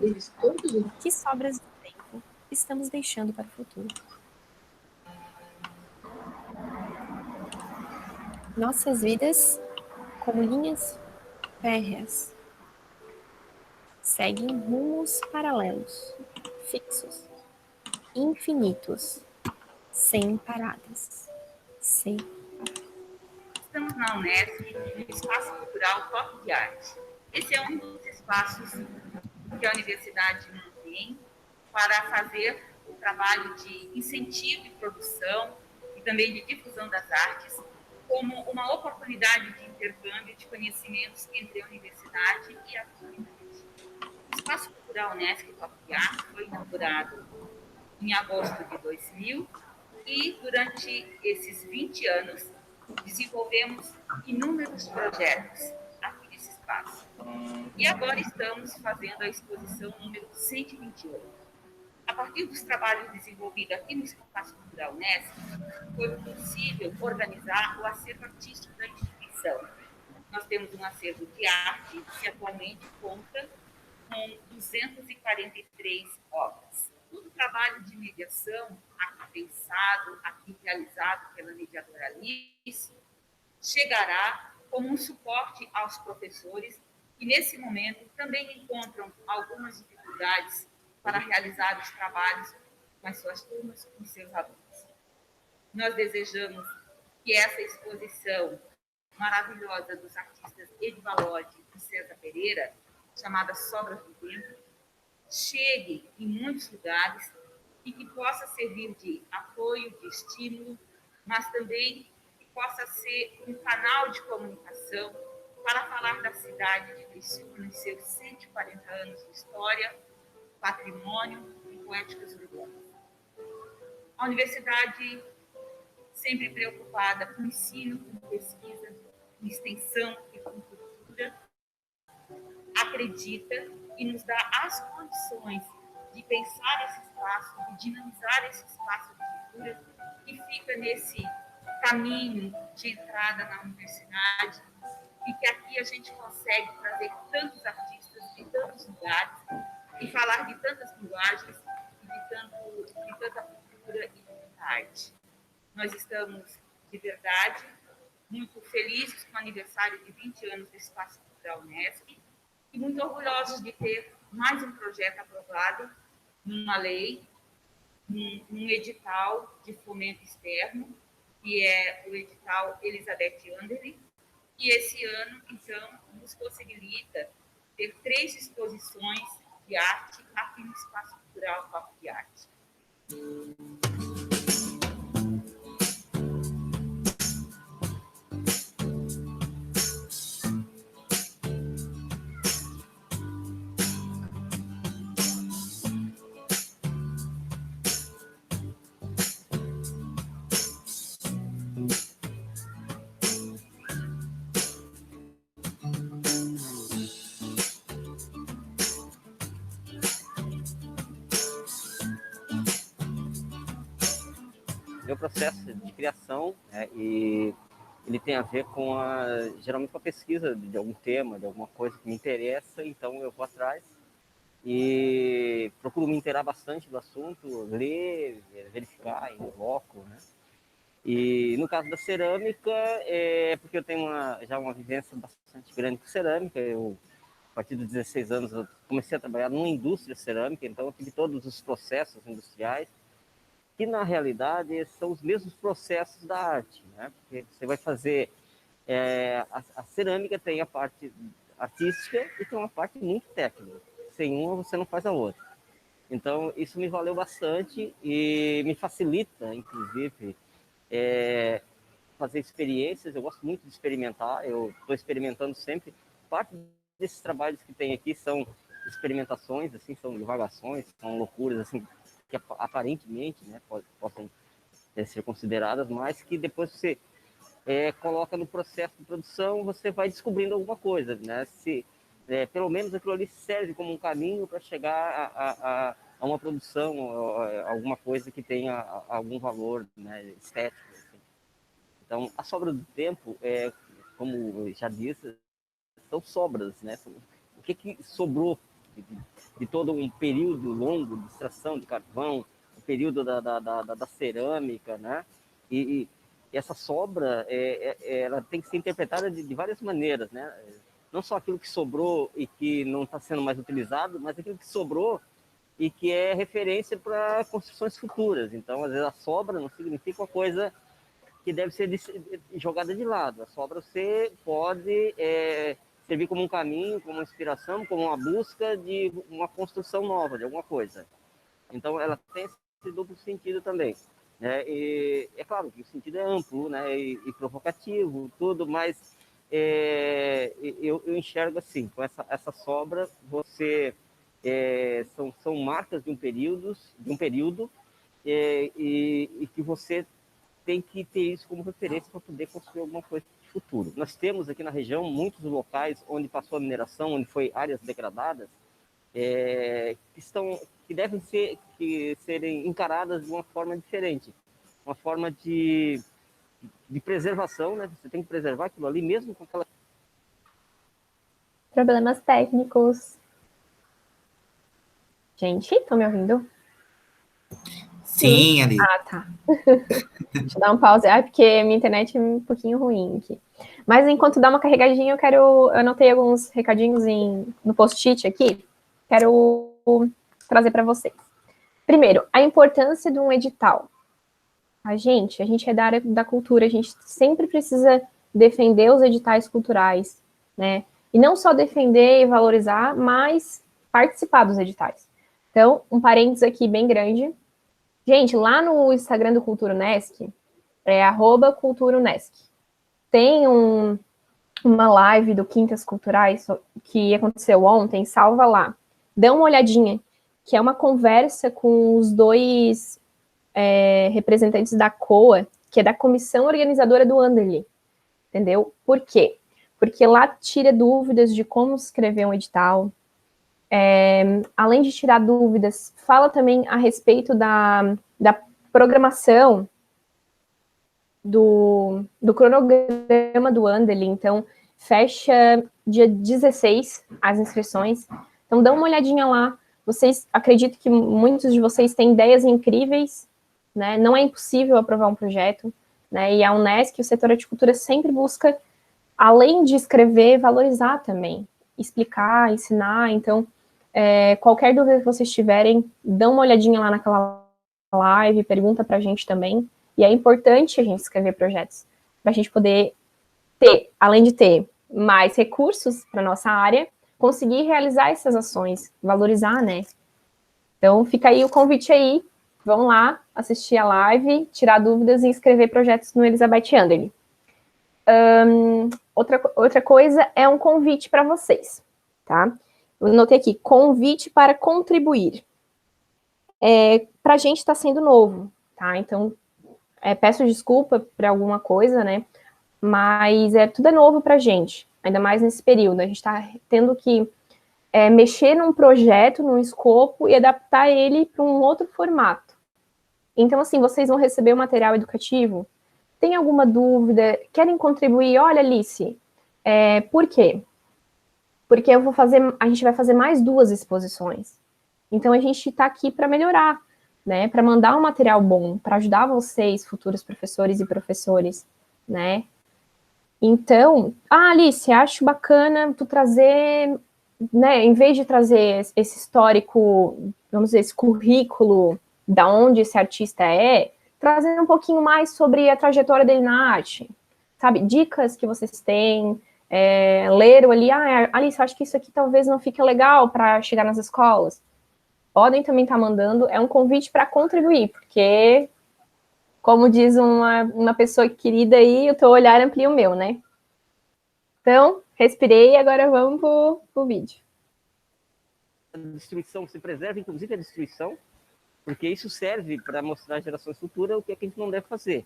que sobras do tempo estamos deixando para o futuro. Nossas vidas, como linhas férreas, seguem rumos paralelos, fixos, infinitos, sem paradas. Estamos na Unesco, no Espaço Cultural Top de Arte. Esse é um dos espaços que a universidade mantém para fazer o trabalho de incentivo e produção e também de difusão das artes, como uma oportunidade de intercâmbio de conhecimentos entre a universidade e a comunidade. O Espaço Cultural Unesco Top de Arte foi inaugurado em agosto de 2000 e, durante esses 20 anos, desenvolvemos inúmeros projetos aqui nesse espaço. E agora estamos fazendo a exposição número 128. A partir dos trabalhos desenvolvidos aqui no Espaço Cultural Unesco, foi possível organizar o acervo artístico da instituição. Nós temos um acervo de arte que atualmente conta com 243 obras. Todo o trabalho de mediação aqui pensado, aqui realizado pela mediadora Alice, chegará como um suporte aos professores que, nesse momento, também encontram algumas dificuldades para realizar os trabalhos com as suas turmas, com seus alunos. Nós desejamos que essa exposição maravilhosa dos artistas Eide Balotti e César Pereira, chamada Sobras do Tempo, chegue em muitos lugares e que possa servir de apoio, de estímulo, mas também que possa ser um canal de comunicação para falar da cidade de Criciúma nos seus 140 anos de história, patrimônio e poéticas urbanas. A universidade, sempre preocupada com ensino, com pesquisa, com extensão e com cultura, acredita e nos dá as condições de pensar esse espaço, de dinamizar esse espaço de cultura que fica nesse caminho de entrada na universidade e que aqui a gente consegue trazer tantos artistas de tantos lugares, e falar de tantas linguagens e de tanta cultura e tanta arte. Nós estamos, de verdade, muito felizes com o aniversário de 20 anos do Espaço Cultural Unesc e muito orgulhosos de ter mais um projeto aprovado numa lei, num edital de fomento externo, que é o edital Elizabeth Anderle, e esse ano, então, nos possibilita ter 3 exposições de arte aqui no Espaço Cultural Copo de Arte. Meu processo de criação, né, e ele tem a ver com geralmente com a pesquisa de algum tema, de alguma coisa que me interessa, então eu vou atrás e procuro me inteirar bastante do assunto, ler, verificar em loco, né? E no caso da cerâmica, é porque eu tenho já uma vivência bastante grande com cerâmica. Eu, a partir dos 16 anos, eu comecei a trabalhar numa indústria cerâmica, então eu tive todos os processos industriais, que na realidade são os mesmos processos da arte, né? Porque você vai fazer... a cerâmica tem a parte artística e tem uma parte muito técnica. Sem uma, você não faz a outra. Então, isso me valeu bastante e me facilita, inclusive, fazer experiências. Eu gosto muito de experimentar, eu estou experimentando sempre. Parte desses trabalhos que tem aqui são experimentações, assim, são divagações, são loucuras, assim, que aparentemente, né, possam ser consideradas, mas que depois você coloca no processo de produção, você vai descobrindo alguma coisa, né? Pelo menos aquilo ali serve como um caminho para chegar a uma produção, alguma coisa que tenha algum valor, né, estético. Assim. Então, a sobra do tempo, como eu já disse, são sobras, né? O que sobrou de todo um período longo de extração de carvão, o período da cerâmica, né? E essa sobra, ela tem que ser interpretada de várias maneiras, né? Não só aquilo que sobrou e que não está sendo mais utilizado, mas aquilo que sobrou e que é referência para construções futuras. Então, às vezes, a sobra não significa uma coisa que deve ser jogada de lado. A sobra você pode servir como um caminho, como uma inspiração, como uma busca de uma construção nova, de alguma coisa. Então, ela tem esse duplo sentido também. Né? E é claro que o sentido é amplo, né? e provocativo, tudo, mas eu enxergo assim, com essa sobra, você são marcas de um período e que você tem que ter isso como referência para poder construir alguma coisa de futuro. Nós temos aqui na região muitos locais onde passou a mineração, onde foi áreas degradadas, que devem serem encaradas de uma forma diferente, uma forma de preservação, né? Você tem que preservar aquilo ali mesmo com aquela... Problemas técnicos. Gente, estão me ouvindo? Sim, ali. Ah, tá. Deixa eu dar um pause. Porque minha internet é um pouquinho ruim aqui. Mas enquanto dá uma carregadinha, eu anotei alguns recadinhos no post-it aqui. Quero trazer para vocês. Primeiro, a importância de um edital. A gente é da área da cultura, a gente sempre precisa defender os editais culturais, né? E não só defender e valorizar, mas participar dos editais. Então, um parênteses aqui bem grande. Gente, lá no Instagram do Cultura Unesc, @Cultura Unesc, tem uma live do Quintas Culturais que aconteceu ontem, salva lá. Dá uma olhadinha, que é uma conversa com os dois representantes da COA, que é da comissão organizadora do Anderle, entendeu? Por quê? Porque lá tira dúvidas de como escrever um edital, além de tirar dúvidas, fala também a respeito da programação do cronograma do Anderle. Então, fecha dia 16 as inscrições. Então, dá uma olhadinha lá. vocês, acredito que muitos de vocês têm ideias incríveis, né? Não é impossível aprovar um projeto, né? E a Unesc, o setor horticultura, sempre busca, além de escrever, valorizar também, explicar, ensinar. Então, qualquer dúvida que vocês tiverem, dão uma olhadinha lá naquela live, pergunta para a gente também. E é importante a gente escrever projetos, para a gente poder ter, além de ter mais recursos para nossa área, conseguir realizar essas ações, valorizar, né? Então, fica aí o convite aí, vão lá assistir a live, tirar dúvidas e escrever projetos no Elizabeth Anderle. Outra coisa é um convite para vocês, tá? Eu anotei aqui, convite para contribuir. Para a gente está sendo novo, tá? Então, peço desculpa por alguma coisa, né? Mas tudo é novo para a gente, ainda mais nesse período. A gente está tendo que mexer num projeto, num escopo e adaptar ele para um outro formato. Então, assim, vocês vão receber o material educativo. Tem alguma dúvida? Querem contribuir? Olha, Alice, por quê? Porque a gente vai fazer mais 2 exposições. Então, a gente está aqui para melhorar, né? Para mandar um material bom, para ajudar vocês, futuros professores e professores, né? Então, Alice, acho bacana tu trazer, né, em vez de trazer esse histórico, vamos dizer, esse currículo da onde esse artista trazer um pouquinho mais sobre a trajetória dele na arte, sabe? Dicas que vocês têm, leram ali, Alice, acho que isso aqui talvez não fique legal para chegar nas escolas. Podem também estar mandando, é um convite para contribuir, porque, como diz uma pessoa querida aí, o teu olhar amplia o meu, né? Então, respirei e agora vamos pro vídeo. A destruição, se preserva, inclusive, a destruição, porque isso serve para mostrar às gerações futuras o que é que a gente não deve fazer,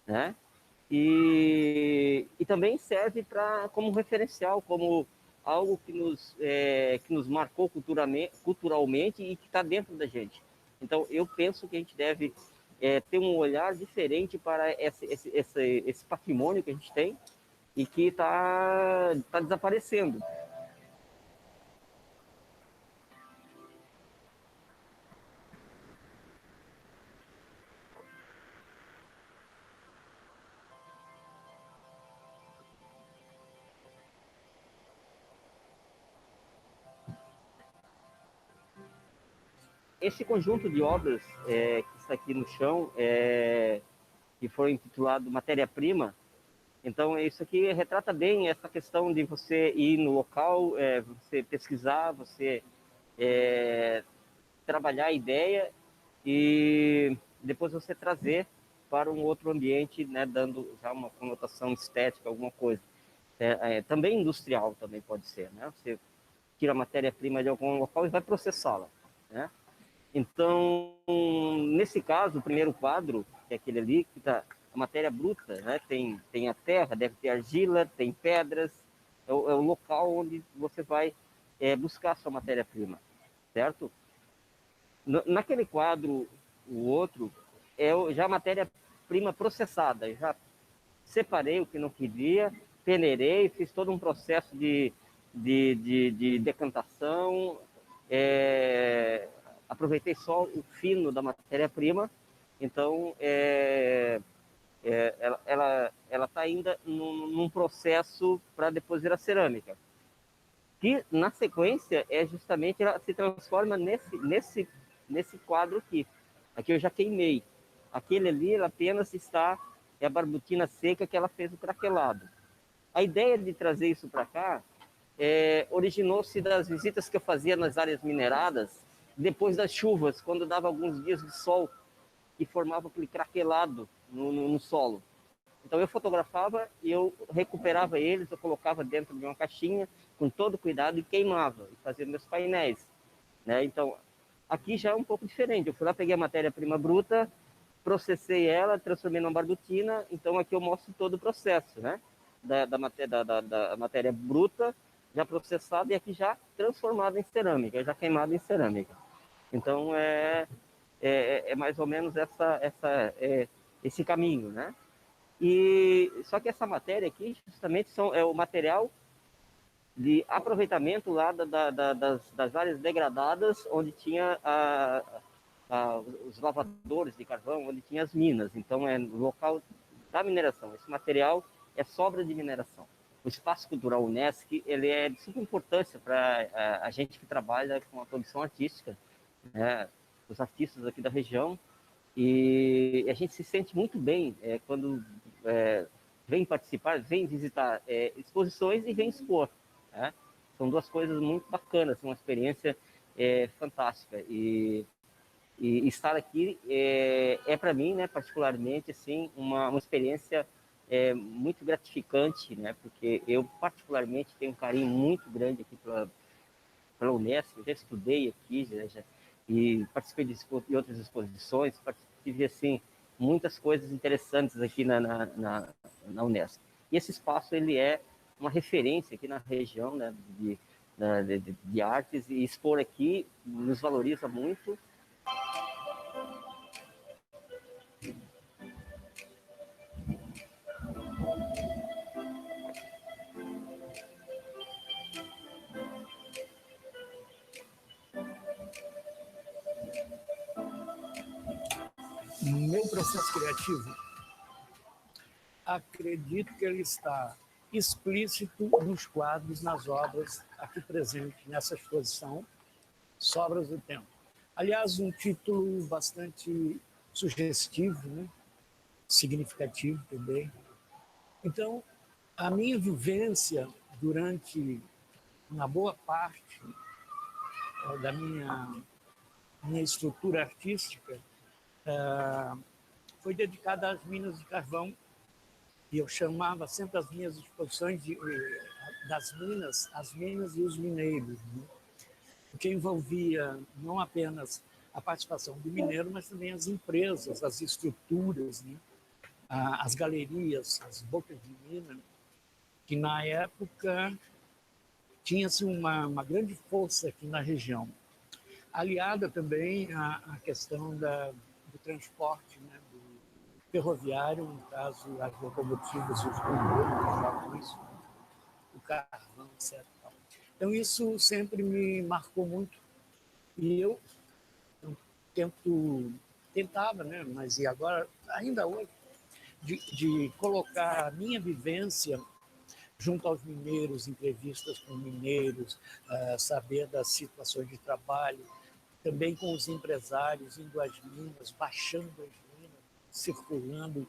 né? E também serve como referencial, como algo que nos marcou culturalmente e que está dentro da gente. Então, eu penso que a gente deve ter um olhar diferente para esse patrimônio que a gente tem e que está desaparecendo. Esse conjunto de obras que está aqui no chão, que foi intitulado Matéria-Prima, então isso aqui retrata bem essa questão de você ir no local, você pesquisar, você trabalhar a ideia e depois você trazer para um outro ambiente, né, dando já uma conotação estética, alguma coisa. Também industrial também pode ser, né? Você tira a matéria-prima de algum local e vai processá-la, né? Então, nesse caso, o primeiro quadro, que é aquele ali, que está a matéria bruta, né? Tem a terra, deve ter argila, tem pedras, é o local onde você vai buscar a sua matéria-prima, certo? Naquele quadro, o outro, já a matéria-prima processada. Eu já separei o que não queria, peneirei, fiz todo um processo de decantação, aproveitei só o fino da matéria-prima, então ela está ainda num processo para depois ir à cerâmica, que na sequência justamente ela se transforma nesse quadro aqui. Aqui eu já queimei. Aquele ali ela apenas é a barbutina seca que ela fez o craquelado. A ideia de trazer isso para cá originou-se das visitas que eu fazia nas áreas mineradas, depois das chuvas, quando dava alguns dias de sol, que formava aquele craquelado no solo. Então eu fotografava e eu recuperava eles, eu colocava dentro de uma caixinha, com todo cuidado, e queimava, e fazia meus painéis, né? Então, aqui já é um pouco diferente. Eu fui lá, peguei a matéria-prima bruta, processei ela, transformei numa barbutina, então aqui eu mostro todo o processo, né? Da matéria bruta, já processada, e aqui já transformada em cerâmica, já queimada em cerâmica. Então, é mais ou menos esse caminho, né? Só que essa matéria aqui, justamente, é o material de aproveitamento lá das áreas degradadas, onde tinha os lavadores de carvão, onde tinha as minas. Então, é no local da mineração. Esse material é sobra de mineração. O Espaço Cultural Unesc, ele é de suma importância para a gente que trabalha com a produção artística, né, os artistas aqui da região, e a gente se sente muito bem quando vem participar, vem visitar exposições e vem expor. Né? São duas coisas muito bacanas, uma experiência fantástica. E estar aqui para mim, né, particularmente, assim, uma experiência muito gratificante, né, porque eu particularmente tenho um carinho muito grande aqui pela Unesco, já estudei aqui, e participei de outras exposições, tive assim muitas coisas interessantes aqui na Unesco. E esse espaço ele é uma referência aqui na região, né, de artes, e expor aqui nos valoriza muito. Meu processo criativo, acredito que ele está explícito nos quadros, nas obras aqui presentes nessa exposição, Sobras do Tempo. Aliás, um título bastante sugestivo, né? Significativo também. Então, a minha vivência durante uma boa parte da minha estrutura artística foi dedicada às minas de carvão, e eu chamava sempre as minhas exposições das minas, as minas e os mineiros, né? Que envolvia não apenas a participação do mineiro, mas também as empresas, as estruturas, né? As galerias, as bocas de mina, que na época tinha-se uma grande força aqui na região, aliada também à questão do transporte, né, do ferroviário, no caso, as locomotivas e os comboios, o carvão, etc. Então, isso sempre me marcou muito. E eu tentava, né, mas e agora, ainda hoje, de colocar a minha vivência junto aos mineiros, entrevistas com mineiros, saber das situações de trabalho, também com os empresários, indo às minas, baixando as minas, circulando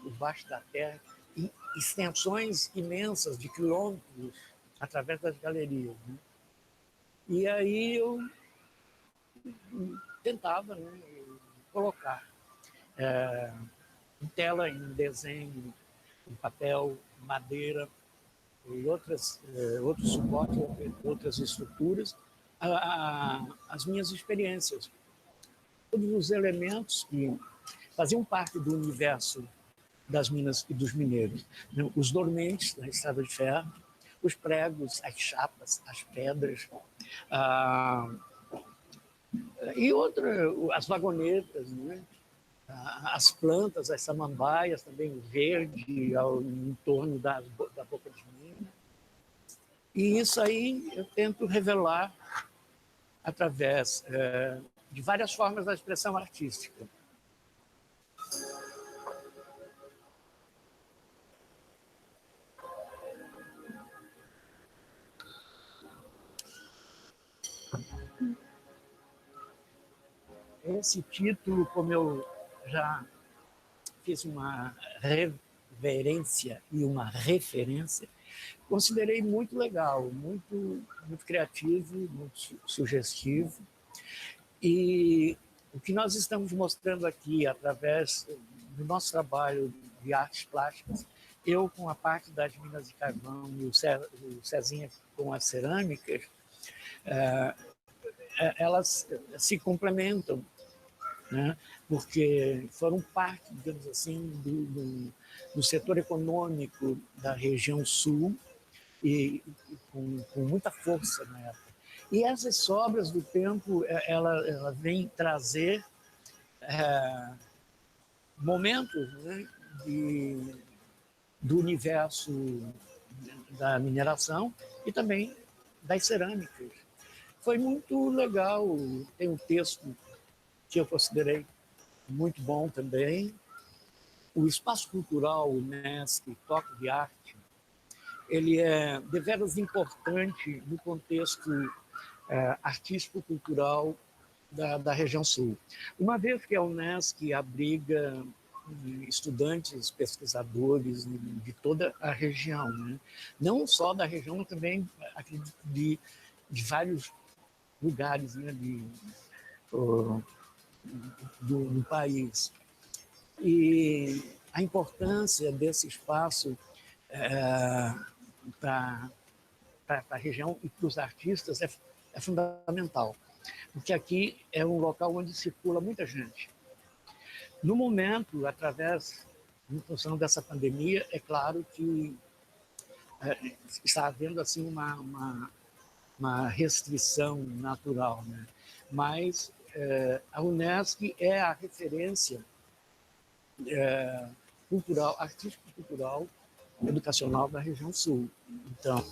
debaixo da terra, em extensões imensas de quilômetros, através das galerias. Né? E aí eu tentava, né, colocar em tela, em desenho, em papel, madeira e outros suportes, outras estruturas, as minhas experiências. Todos os elementos que faziam parte do universo das minas e dos mineiros. Os dormentes da estrada de ferro, os pregos, as chapas, as pedras, e as vagonetas, né? As plantas, as samambaias, também o verde em torno da boca de mina. E isso aí eu tento revelar através de várias formas da expressão artística. Esse título, como eu já fiz uma reverência e uma referência, considerei muito legal, muito criativo, muito sugestivo. E o que nós estamos mostrando aqui, através do nosso trabalho de artes plásticas, eu com a parte das minas de carvão e o Cezinha com as cerâmicas, elas se complementam, né? Porque foram parte, digamos assim, do setor econômico da região sul e com muita força na época. E essas sobras do tempo, ela vem trazer momentos, né, do universo da mineração e também das cerâmicas. Foi muito legal. Tem um texto que eu considerei muito bom também. O Espaço Cultural UNESCO Toque de Arte, ele é deveras importante no contexto artístico-cultural da região sul. Uma vez que a UNESCO abriga estudantes, pesquisadores de toda a região, né? Não só da região, mas também de vários lugares, né? do país. E a importância desse espaço para a região e para os artistas é fundamental, porque aqui é um local onde circula muita gente. No momento, em função dessa pandemia, é claro que está havendo assim uma restrição natural, né? Mas a UNESCO é a referência cultural, artístico-cultural, educacional da região sul. Então,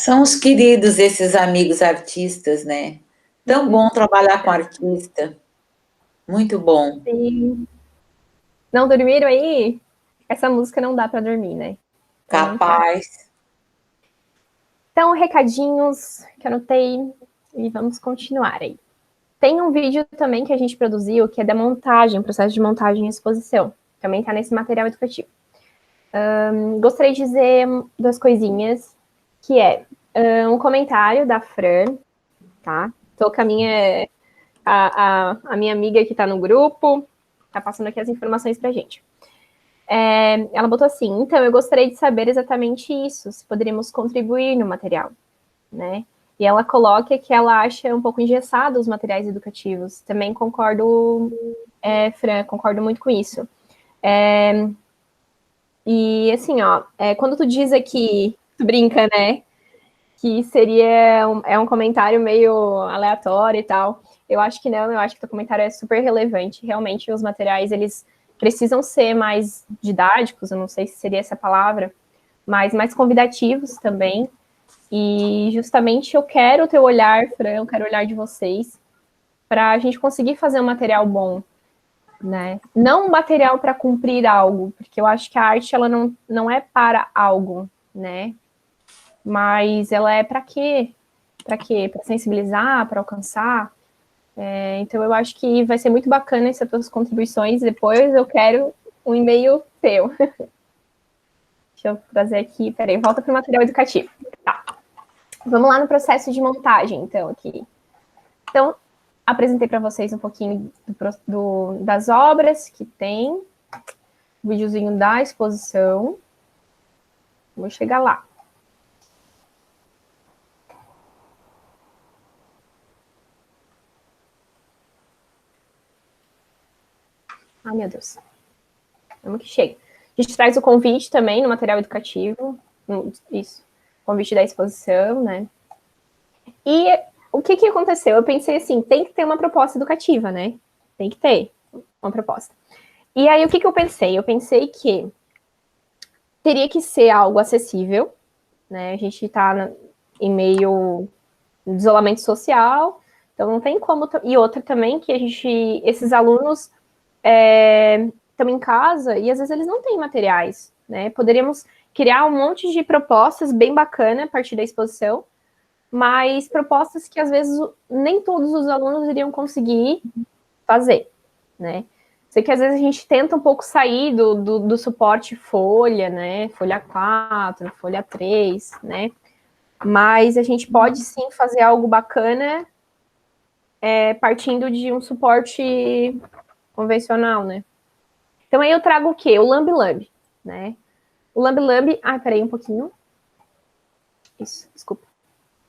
São os queridos esses amigos artistas, né? Tão bom trabalhar com artista. Muito bom. Sim. Não dormiram aí? Essa música não dá para dormir, né? Capaz. Então, recadinhos que anotei e vamos continuar aí. Tem um vídeo também que a gente produziu, que é da montagem, processo de montagem e exposição. Também está nesse material educativo. Gostaria de dizer duas coisinhas, que é um comentário da Fran, tá? Estou com a minha amiga que está no grupo, está passando aqui as informações para a gente. Ela botou assim: então, eu gostaria de saber exatamente isso, se poderíamos contribuir no material, né? E ela coloca que ela acha um pouco engessado os materiais educativos. Também concordo, Fran, concordo muito com isso. E assim, ó, quando tu diz aqui, tu brinca, né? Que seria um comentário meio aleatório e tal. Eu acho que não, eu acho que teu comentário é super relevante. Realmente, os materiais, eles precisam ser mais didáticos, eu não sei se seria essa palavra, mas mais convidativos também. E justamente eu quero o teu olhar, Fran, eu quero o olhar de vocês, para a gente conseguir fazer um material bom, né? Não um material para cumprir algo, porque eu acho que a arte ela não é para algo, né? Mas ela é para quê? Para quê? Para sensibilizar, para alcançar. Então eu acho que vai ser muito bacana essas tuas contribuições. Depois eu quero um e-mail teu. Deixa eu trazer aqui, peraí, volta para o material educativo. Tá. Vamos lá no processo de montagem, então, aqui. Então, apresentei para vocês um pouquinho das obras que tem, o videozinho da exposição. Vou chegar lá. Ai, meu Deus. Vamos que chega. A gente traz o convite também no material educativo. Isso. Convite da exposição, né? E o que aconteceu? Eu pensei assim, tem que ter uma proposta educativa, né? Tem que ter uma proposta. E aí, o que eu pensei? Eu pensei que teria que ser algo acessível, né? A gente está em meio de isolamento social, então não tem como... E outra também, que esses alunos estão em casa e às vezes eles não têm materiais, né? Poderíamos criar um monte de propostas bem bacana a partir da exposição, mas propostas que às vezes nem todos os alunos iriam conseguir fazer, né? Sei que às vezes a gente tenta um pouco sair do suporte folha, né? Folha 4, folha 3, né? Mas a gente pode sim fazer algo bacana partindo de um suporte convencional, né? Então aí eu trago o quê? O Lambi Lambi, né? O Lambi Lambi... Ai, peraí um pouquinho. Isso, desculpa.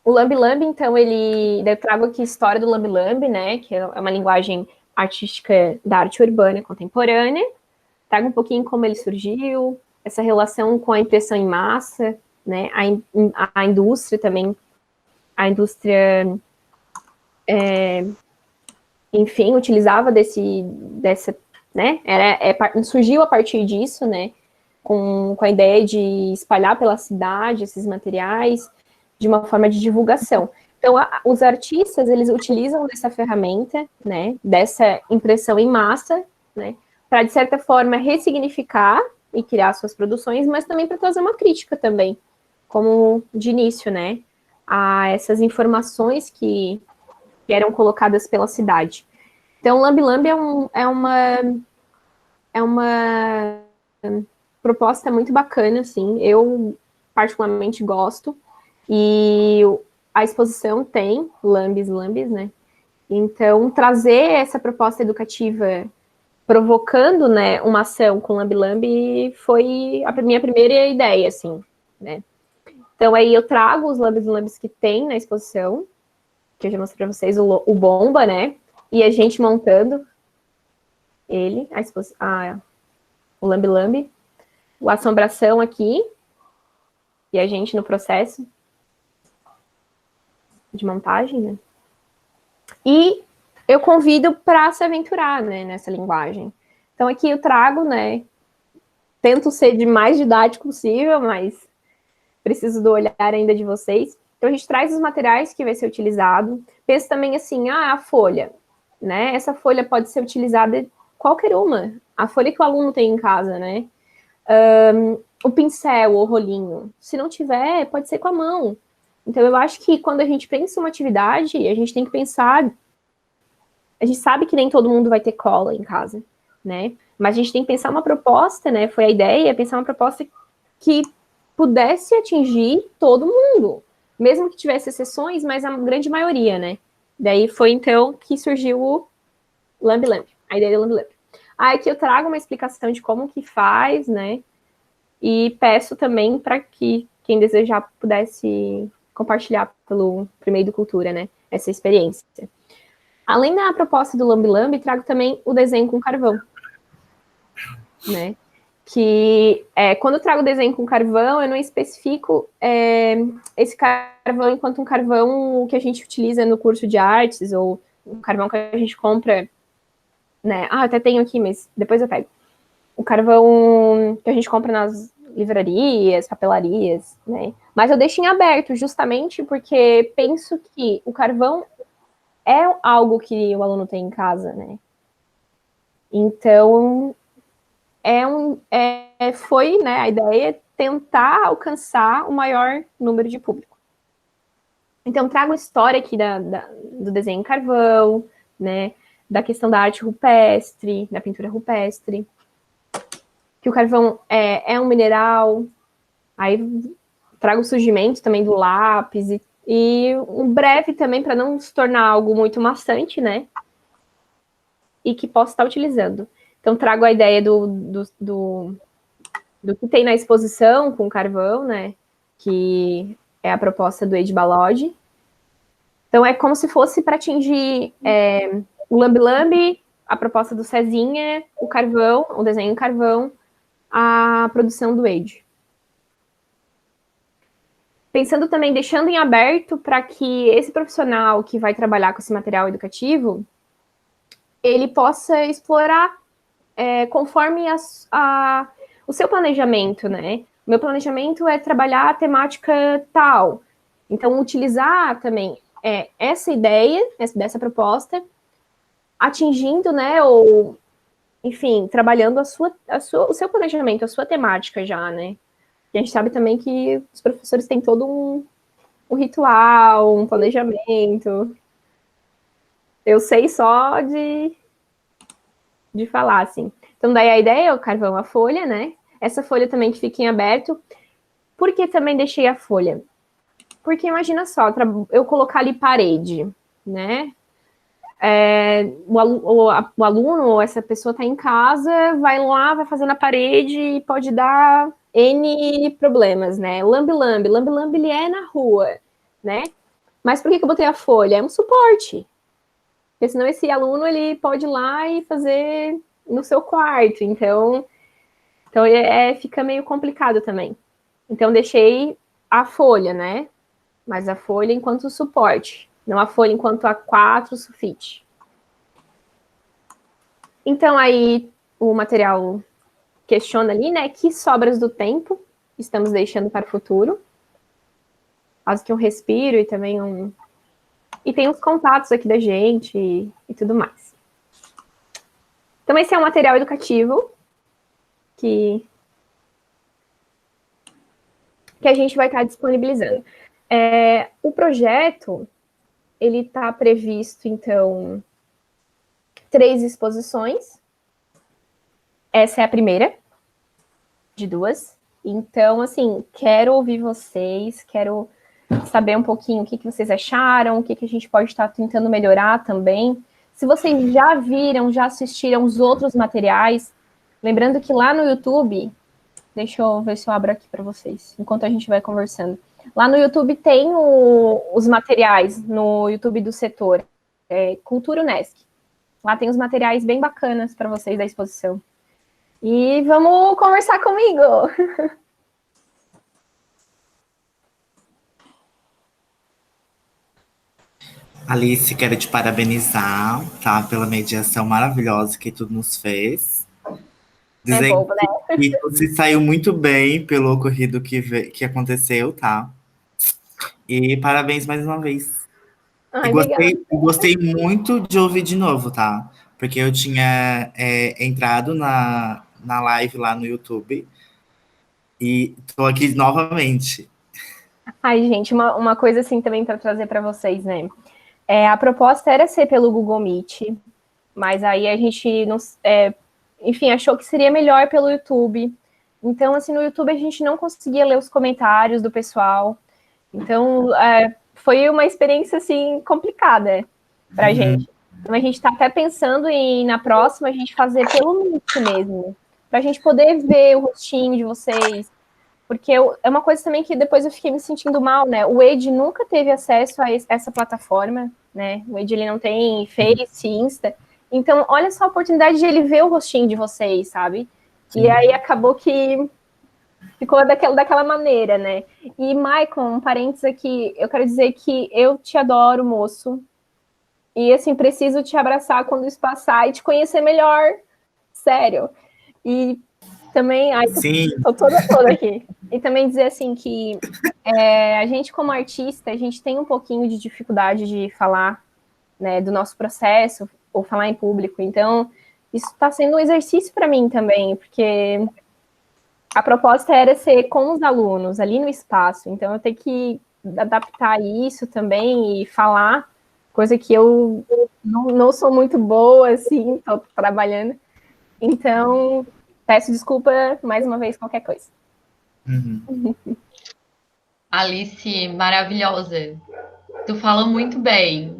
O Lambi Lambi, então, eu trago aqui a história do Lambi Lambi, né? Que é uma linguagem artística da arte urbana contemporânea. trago um pouquinho como ele surgiu, essa relação com a impressão em massa, né? A indústria também, a indústria, enfim, utilizava dessa, né? Surgiu a partir disso, né? Com a ideia de espalhar pela cidade esses materiais de uma forma de divulgação. Então, os artistas, eles utilizam dessa ferramenta, né? Dessa impressão em massa, né? Para, de certa forma, ressignificar e criar suas produções, mas também para trazer uma crítica também, como de início, né? A essas informações que eram colocadas pela cidade. Então, Lambi Lambi é uma proposta muito bacana, assim, eu particularmente gosto, e a exposição tem Lambis, né? Então, trazer essa proposta educativa provocando, né, uma ação com Lambi Lambi foi a minha primeira ideia, assim, né? Então, aí eu trago os Lambis que tem na exposição, que eu já mostrei para vocês, o Bomba, né? E a gente montando ele, o Lambi Lambi, o Assombração aqui, e a gente no processo de montagem, né? E eu convido para se aventurar, né, nessa linguagem. Então, aqui eu trago, né, tento ser de mais didático possível, mas preciso do olhar ainda de vocês. Então, a gente traz os materiais que vai ser utilizado. Pensa também assim, a folha, né? Essa folha pode ser utilizada qualquer uma. A folha que o aluno tem em casa, né? O pincel ou rolinho. Se não tiver, pode ser com a mão. Então, eu acho que quando a gente pensa uma atividade, a gente tem que pensar... A gente sabe que nem todo mundo vai ter cola em casa, né? Mas a gente tem que pensar uma proposta, né? Foi a ideia, pensar uma proposta que pudesse atingir todo mundo. Mesmo que tivesse exceções, mas a grande maioria, né? Daí foi, então, que surgiu o Lambi Lambi, a ideia do Lambi Lambi. Aqui eu trago uma explicação de como que faz, né? E peço também para que quem desejar pudesse compartilhar pelo meio do Cultura, né? Essa experiência. Além da proposta do Lambi Lambi, trago também o desenho com carvão, né? Que quando eu trago desenho com carvão, eu não especifico esse carvão enquanto um carvão que a gente utiliza no curso de artes, ou um carvão que a gente compra, né? Até tenho aqui, mas depois eu pego. O carvão que a gente compra nas livrarias, papelarias, né? Mas eu deixo em aberto, justamente porque penso que o carvão é algo que o aluno tem em casa, né? Então, foi, né, a ideia tentar alcançar o maior número de público. Então, trago história aqui do desenho em carvão, né, da questão da arte rupestre, da pintura rupestre, que o carvão é um mineral, aí trago o surgimento também do lápis, e um breve também, para não se tornar algo muito maçante, né, e que possa estar utilizando. Então, trago a ideia do que tem na exposição com carvão, né? Que é a proposta do Eide Balode. Então, é como se fosse para atingir o Lambi Lambi, a proposta do Cezinha, o carvão, o desenho em carvão, a produção do Eide. Pensando também, deixando em aberto para que esse profissional que vai trabalhar com esse material educativo, ele possa explorar conforme o seu planejamento, né? O meu planejamento é trabalhar a temática tal. Então, utilizar também essa ideia, dessa proposta, atingindo, né? Ou, enfim, trabalhando o seu planejamento, a sua temática já, né? E a gente sabe também que os professores têm todo um ritual, um planejamento. Eu sei só de falar, assim. Então, daí a ideia é o carvão, a folha, né? Essa folha também que fica em aberto. Por que também deixei a folha? Porque imagina só, eu colocar ali parede, né? O aluno ou essa pessoa está em casa, vai lá, vai fazer na parede e pode dar N problemas, né? Lambi Lambi ele é na rua, né? Mas por que eu botei a folha? É um suporte. Porque senão esse aluno, ele pode ir lá e fazer no seu quarto. Então, Então, fica meio complicado também. Então, deixei a folha, né? Mas a folha enquanto suporte, não a folha enquanto A4 sulfite. Então, aí, o material questiona ali, né? Que sobras do tempo estamos deixando para o futuro. Quase que um respiro e também E tem os contatos aqui da gente e tudo mais. Então, esse é um material educativo que a gente vai estar disponibilizando. O projeto, ele está previsto, então, 3 exposições. Essa é a primeira de 2. Então, assim, quero ouvir vocês, quero saber um pouquinho o que vocês acharam, o que a gente pode estar tentando melhorar também. Se vocês já viram, já assistiram os outros materiais, lembrando que lá no YouTube, deixa eu ver se eu abro aqui para vocês, enquanto a gente vai conversando. Lá no YouTube tem os materiais, no YouTube do setor, Cultura Unesc. Lá tem os materiais bem bacanas para vocês da exposição. E vamos conversar comigo! Alice, quero te parabenizar, tá? Pela mediação maravilhosa que tu nos fez. Dizer bobo, né? que você saiu muito bem pelo ocorrido que aconteceu, tá? E parabéns mais uma vez. Ai, obrigada. Gostei muito de ouvir de novo, tá? Porque eu tinha entrado na live lá no YouTube e tô aqui novamente. Ai, gente, uma coisa assim também para trazer para vocês, né? A proposta era ser pelo Google Meet, mas aí a gente, enfim, achou que seria melhor pelo YouTube. Então, assim, no YouTube a gente não conseguia ler os comentários do pessoal. Então, foi uma experiência, assim, complicada pra gente. Então, a gente está até pensando em, na próxima, a gente fazer pelo Meet mesmo, pra gente poder ver o rostinho de vocês. Porque é uma coisa também que depois eu fiquei me sentindo mal, né? O Ed nunca teve acesso a essa plataforma, né? O Ed, ele não tem Face, Insta. Então, olha só a oportunidade de ele ver o rostinho de vocês, sabe? Sim. E aí acabou que ficou daquela maneira, né? E, Maicon, um parênteses aqui, eu quero dizer que eu te adoro, moço. E, assim, preciso te abraçar quando isso passar e te conhecer melhor. Sério. E também... Ai, tô toda aqui. E também dizer, assim, que a gente, como artista, a gente tem um pouquinho de dificuldade de falar, né, do nosso processo, ou falar em público. Então, isso está sendo um exercício para mim também, porque a proposta era ser com os alunos, ali no espaço. Então, eu tenho que adaptar isso também e falar, coisa que eu não sou muito boa, assim, estou trabalhando. Então, peço desculpa, mais uma vez, qualquer coisa. Alice, maravilhosa. Tu fala muito bem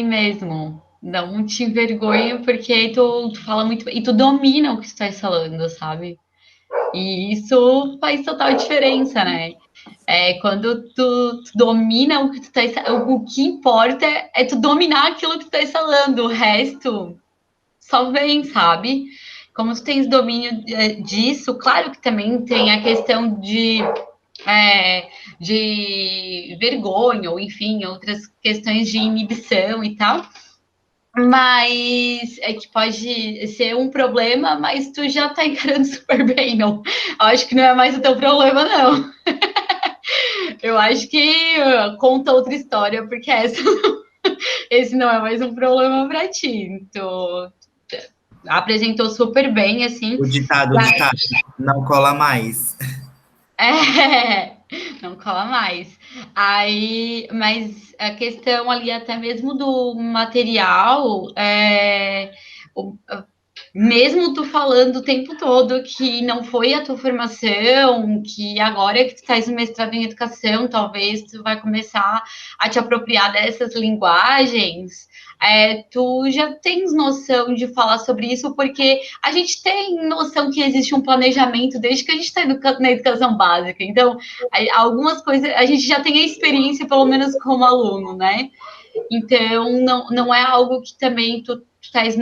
mesmo. Não te envergonho, porque tu fala muito bem, e tu domina o que tu tá falando, sabe? E isso faz total diferença, né? Quando tu domina o que tu tá falando, o que importa é tu dominar aquilo que tu tá falando, o resto só vem, sabe? Como tu tens domínio disso, claro que também tem a questão de vergonha, ou enfim, outras questões de inibição e tal, mas é que pode ser um problema, mas tu já tá encarando super bem, não? Acho que não é mais o teu problema, não. Eu acho que conta outra história, porque esse não é mais um problema para ti. Tu apresentou super bem, assim. O ditado, não cola mais. Não cola mais. Aí, mas a questão ali até mesmo do material, mesmo tu falando o tempo todo que não foi a tua formação, que agora que tu estás no mestrado em educação, talvez tu vai começar a te apropriar dessas linguagens, tu já tens noção de falar sobre isso, porque a gente tem noção que existe um planejamento desde que a gente está na educação básica. Então, algumas coisas, a gente já tem a experiência, pelo menos como aluno, né? Então, não é algo que também tu estás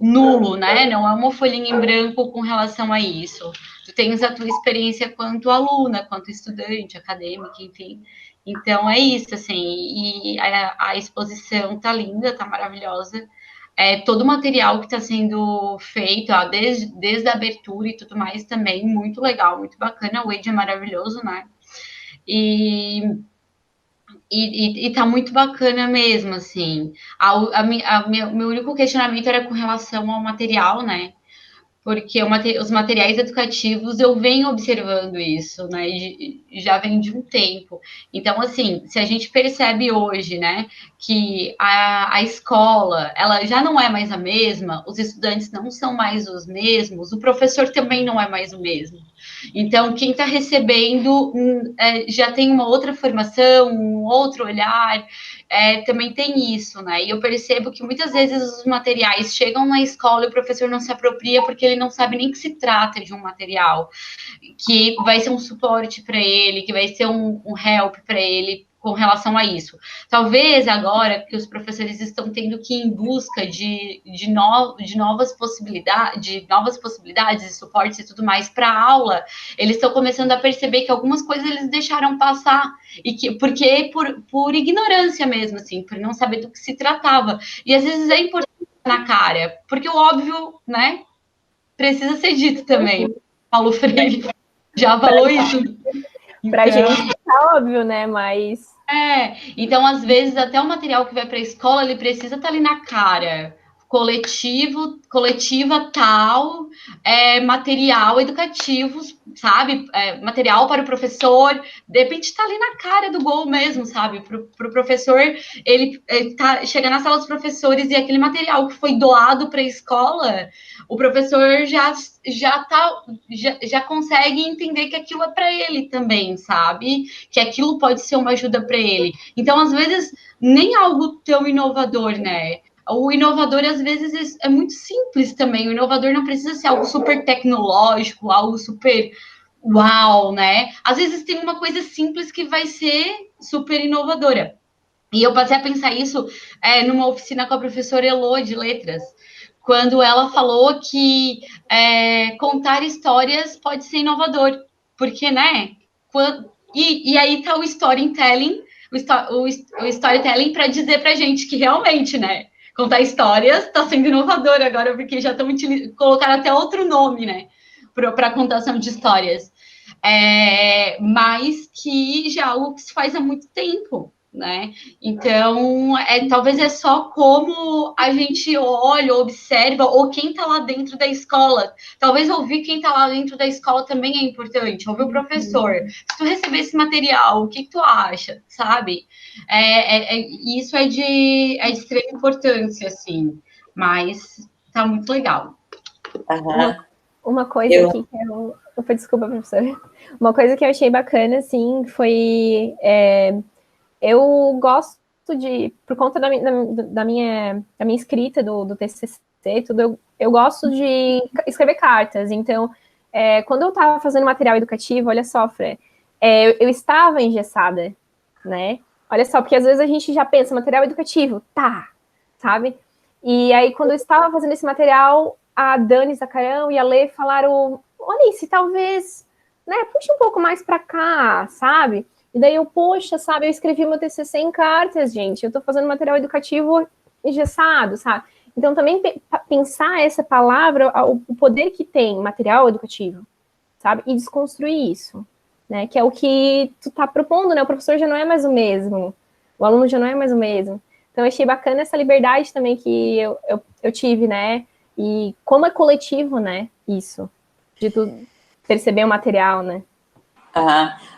nulo, né? Não é uma folhinha em branco com relação a isso. Tu tens a tua experiência quanto aluna, quanto estudante, acadêmica, enfim. Então é isso, assim, e a exposição tá linda, tá maravilhosa. Todo o material que está sendo feito, ó, desde a abertura e tudo mais, também muito legal, muito bacana. O Wade é maravilhoso, né? E tá muito bacana mesmo, assim. Meu único questionamento era com relação ao material, né? Porque os materiais educativos eu venho observando isso, né? Já vem de um tempo. Então, assim, se a gente percebe hoje, né, que a escola ela já não é mais a mesma, os estudantes não são mais os mesmos, o professor também não é mais o mesmo. Então, quem está recebendo já tem uma outra formação, um outro olhar, também tem isso, né? E eu percebo que muitas vezes os materiais chegam na escola e o professor não se apropria porque ele não sabe nem que se trata de um material, que vai ser um suporte para ele, que vai ser um help para ele com relação a isso. Talvez agora que os professores estão tendo que ir em busca de novas possibilidades, de suportes e tudo mais para a aula, eles estão começando a perceber que algumas coisas eles deixaram passar, e que porque por ignorância mesmo, assim, por não saber do que se tratava. E às vezes é importante na cara, porque o óbvio, né, precisa ser dito também. Paulo Freire já falou isso. Pra Então, gente tá óbvio, né? Mas então, às vezes, até o material que vai para a escola, ele precisa estar ali na cara. Coletiva tal, material educativo, sabe? Material para o professor, de repente está ali na cara do gol mesmo, sabe? Para o professor, ele chega na sala dos professores e aquele material que foi doado para a escola, o professor já consegue entender que aquilo é para ele também, sabe? Que aquilo pode ser uma ajuda para ele. Então, às vezes, nem algo tão inovador, né? O inovador, às vezes, é muito simples também. O inovador não precisa ser algo super tecnológico, algo super uau, né? Às vezes tem uma coisa simples que vai ser super inovadora. E eu passei a pensar isso numa oficina com a professora Elô, de letras, quando ela falou que contar histórias pode ser inovador, porque, né? E aí tá o storytelling, o storytelling para dizer para gente que realmente, né? Contar histórias está sendo inovador agora, porque já estão colocando até outro nome, né? Para contação de histórias. Mas que já é algo que se faz há muito tempo, né? Então, talvez é só como a gente olha, observa, ou quem está lá dentro da escola. Talvez ouvir quem está lá dentro da escola também é importante, ouvir o professor. Se tu receber esse material, o que tu acha, sabe? Isso é de extrema importância, assim, mas tá muito legal. Uma coisa aqui que eu... Opa, desculpa, professora. Uma coisa que eu achei bacana, assim, foi... eu gosto de... Por conta da minha escrita do TCC e tudo, eu gosto de escrever cartas. Então, quando eu estava fazendo material educativo, olha só, Fran, eu estava engessada, né? Olha só, porque às vezes a gente já pensa, material educativo, tá, sabe? E aí, quando eu estava fazendo esse material, a Dani Zacarão e a Lê falaram, Alice, talvez, né, puxe um pouco mais para cá, sabe? E daí eu, poxa, sabe, eu escrevi meu TCC em cartas, gente, eu tô fazendo material educativo engessado, sabe? Então, também pensar essa palavra, o poder que tem material educativo, sabe? E desconstruir isso, né? Que é o que tu tá propondo, né? O professor já não é mais o mesmo, o aluno já não é mais o mesmo. Então, eu achei bacana essa liberdade também que eu tive, né? E como é coletivo, né? Isso, de tu perceber o material, né?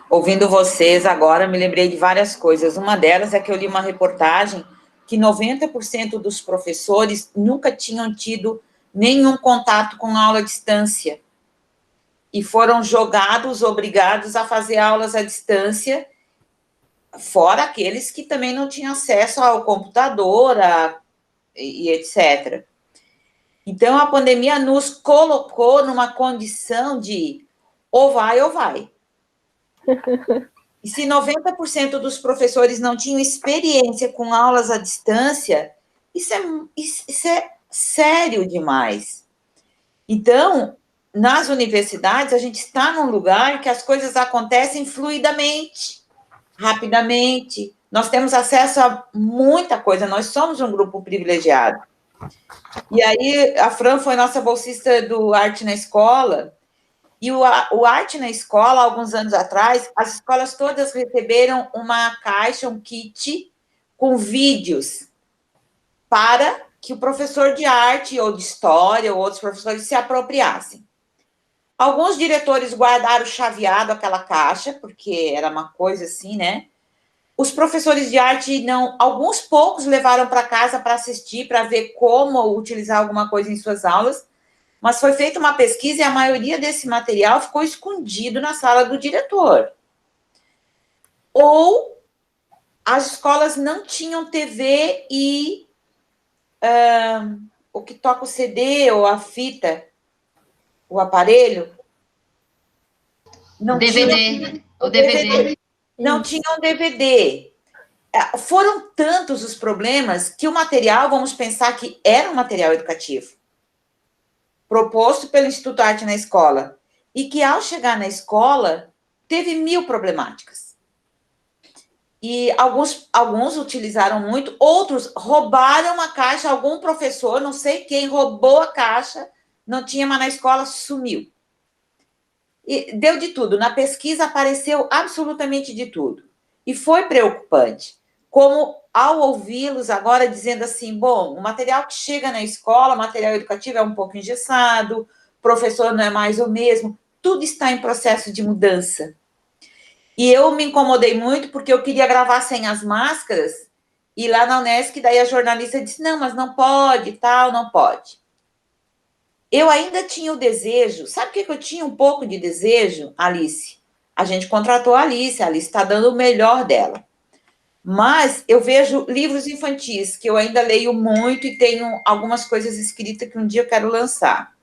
Ouvindo vocês agora, me lembrei de várias coisas. Uma delas é que eu li uma reportagem que 90% dos professores nunca tinham tido nenhum contato com aula à distância e foram obrigados a fazer aulas à distância, fora aqueles que também não tinham acesso ao computador e etc. Então, a pandemia nos colocou numa condição de ou vai ou vai. E se 90% dos professores não tinham experiência com aulas à distância, isso é sério demais. Então, nas universidades, a gente está num lugar que as coisas acontecem fluidamente, rapidamente. Nós temos acesso a muita coisa, nós somos um grupo privilegiado. E aí, a Fran foi nossa bolsista do Arte na Escola, e o Arte na Escola, alguns anos atrás, as escolas todas receberam uma caixa, um kit, com vídeos, para que o professor de arte, ou de história, ou outros professores se apropriassem. Alguns diretores guardaram chaveado aquela caixa, porque era uma coisa assim, né? Os professores de arte não, alguns poucos levaram para casa para assistir, para ver como utilizar alguma coisa em suas aulas, mas foi feita uma pesquisa e a maioria desse material ficou escondido na sala do diretor. Ou as escolas não tinham TV e o que toca o CD ou a fita, o aparelho, não DVD, o DVD. Não tinha um DVD. Foram tantos os problemas que o material, vamos pensar que era um material educativo, proposto pelo Instituto Arte na Escola, e que, ao chegar na escola, teve 1000 problemáticas. E alguns utilizaram muito, outros roubaram a caixa, algum professor, não sei quem, roubou a caixa, não tinha mais na escola, sumiu. E deu de tudo. Na pesquisa apareceu absolutamente de tudo. E foi preocupante. Como, ao ouvi-los agora dizendo assim, bom, o material que chega na escola, o material educativo é um pouco engessado, o professor não é mais o mesmo, tudo está em processo de mudança. E eu me incomodei muito porque eu queria gravar sem as máscaras, e lá na Unesc, daí a jornalista disse, não, mas não pode, tal, não pode. Eu ainda tinha o desejo, sabe o que eu tinha um pouco de desejo, Alice? A gente contratou a Alice está dando o melhor dela. Mas eu vejo livros infantis, que eu ainda leio muito e tenho algumas coisas escritas que um dia eu quero lançar.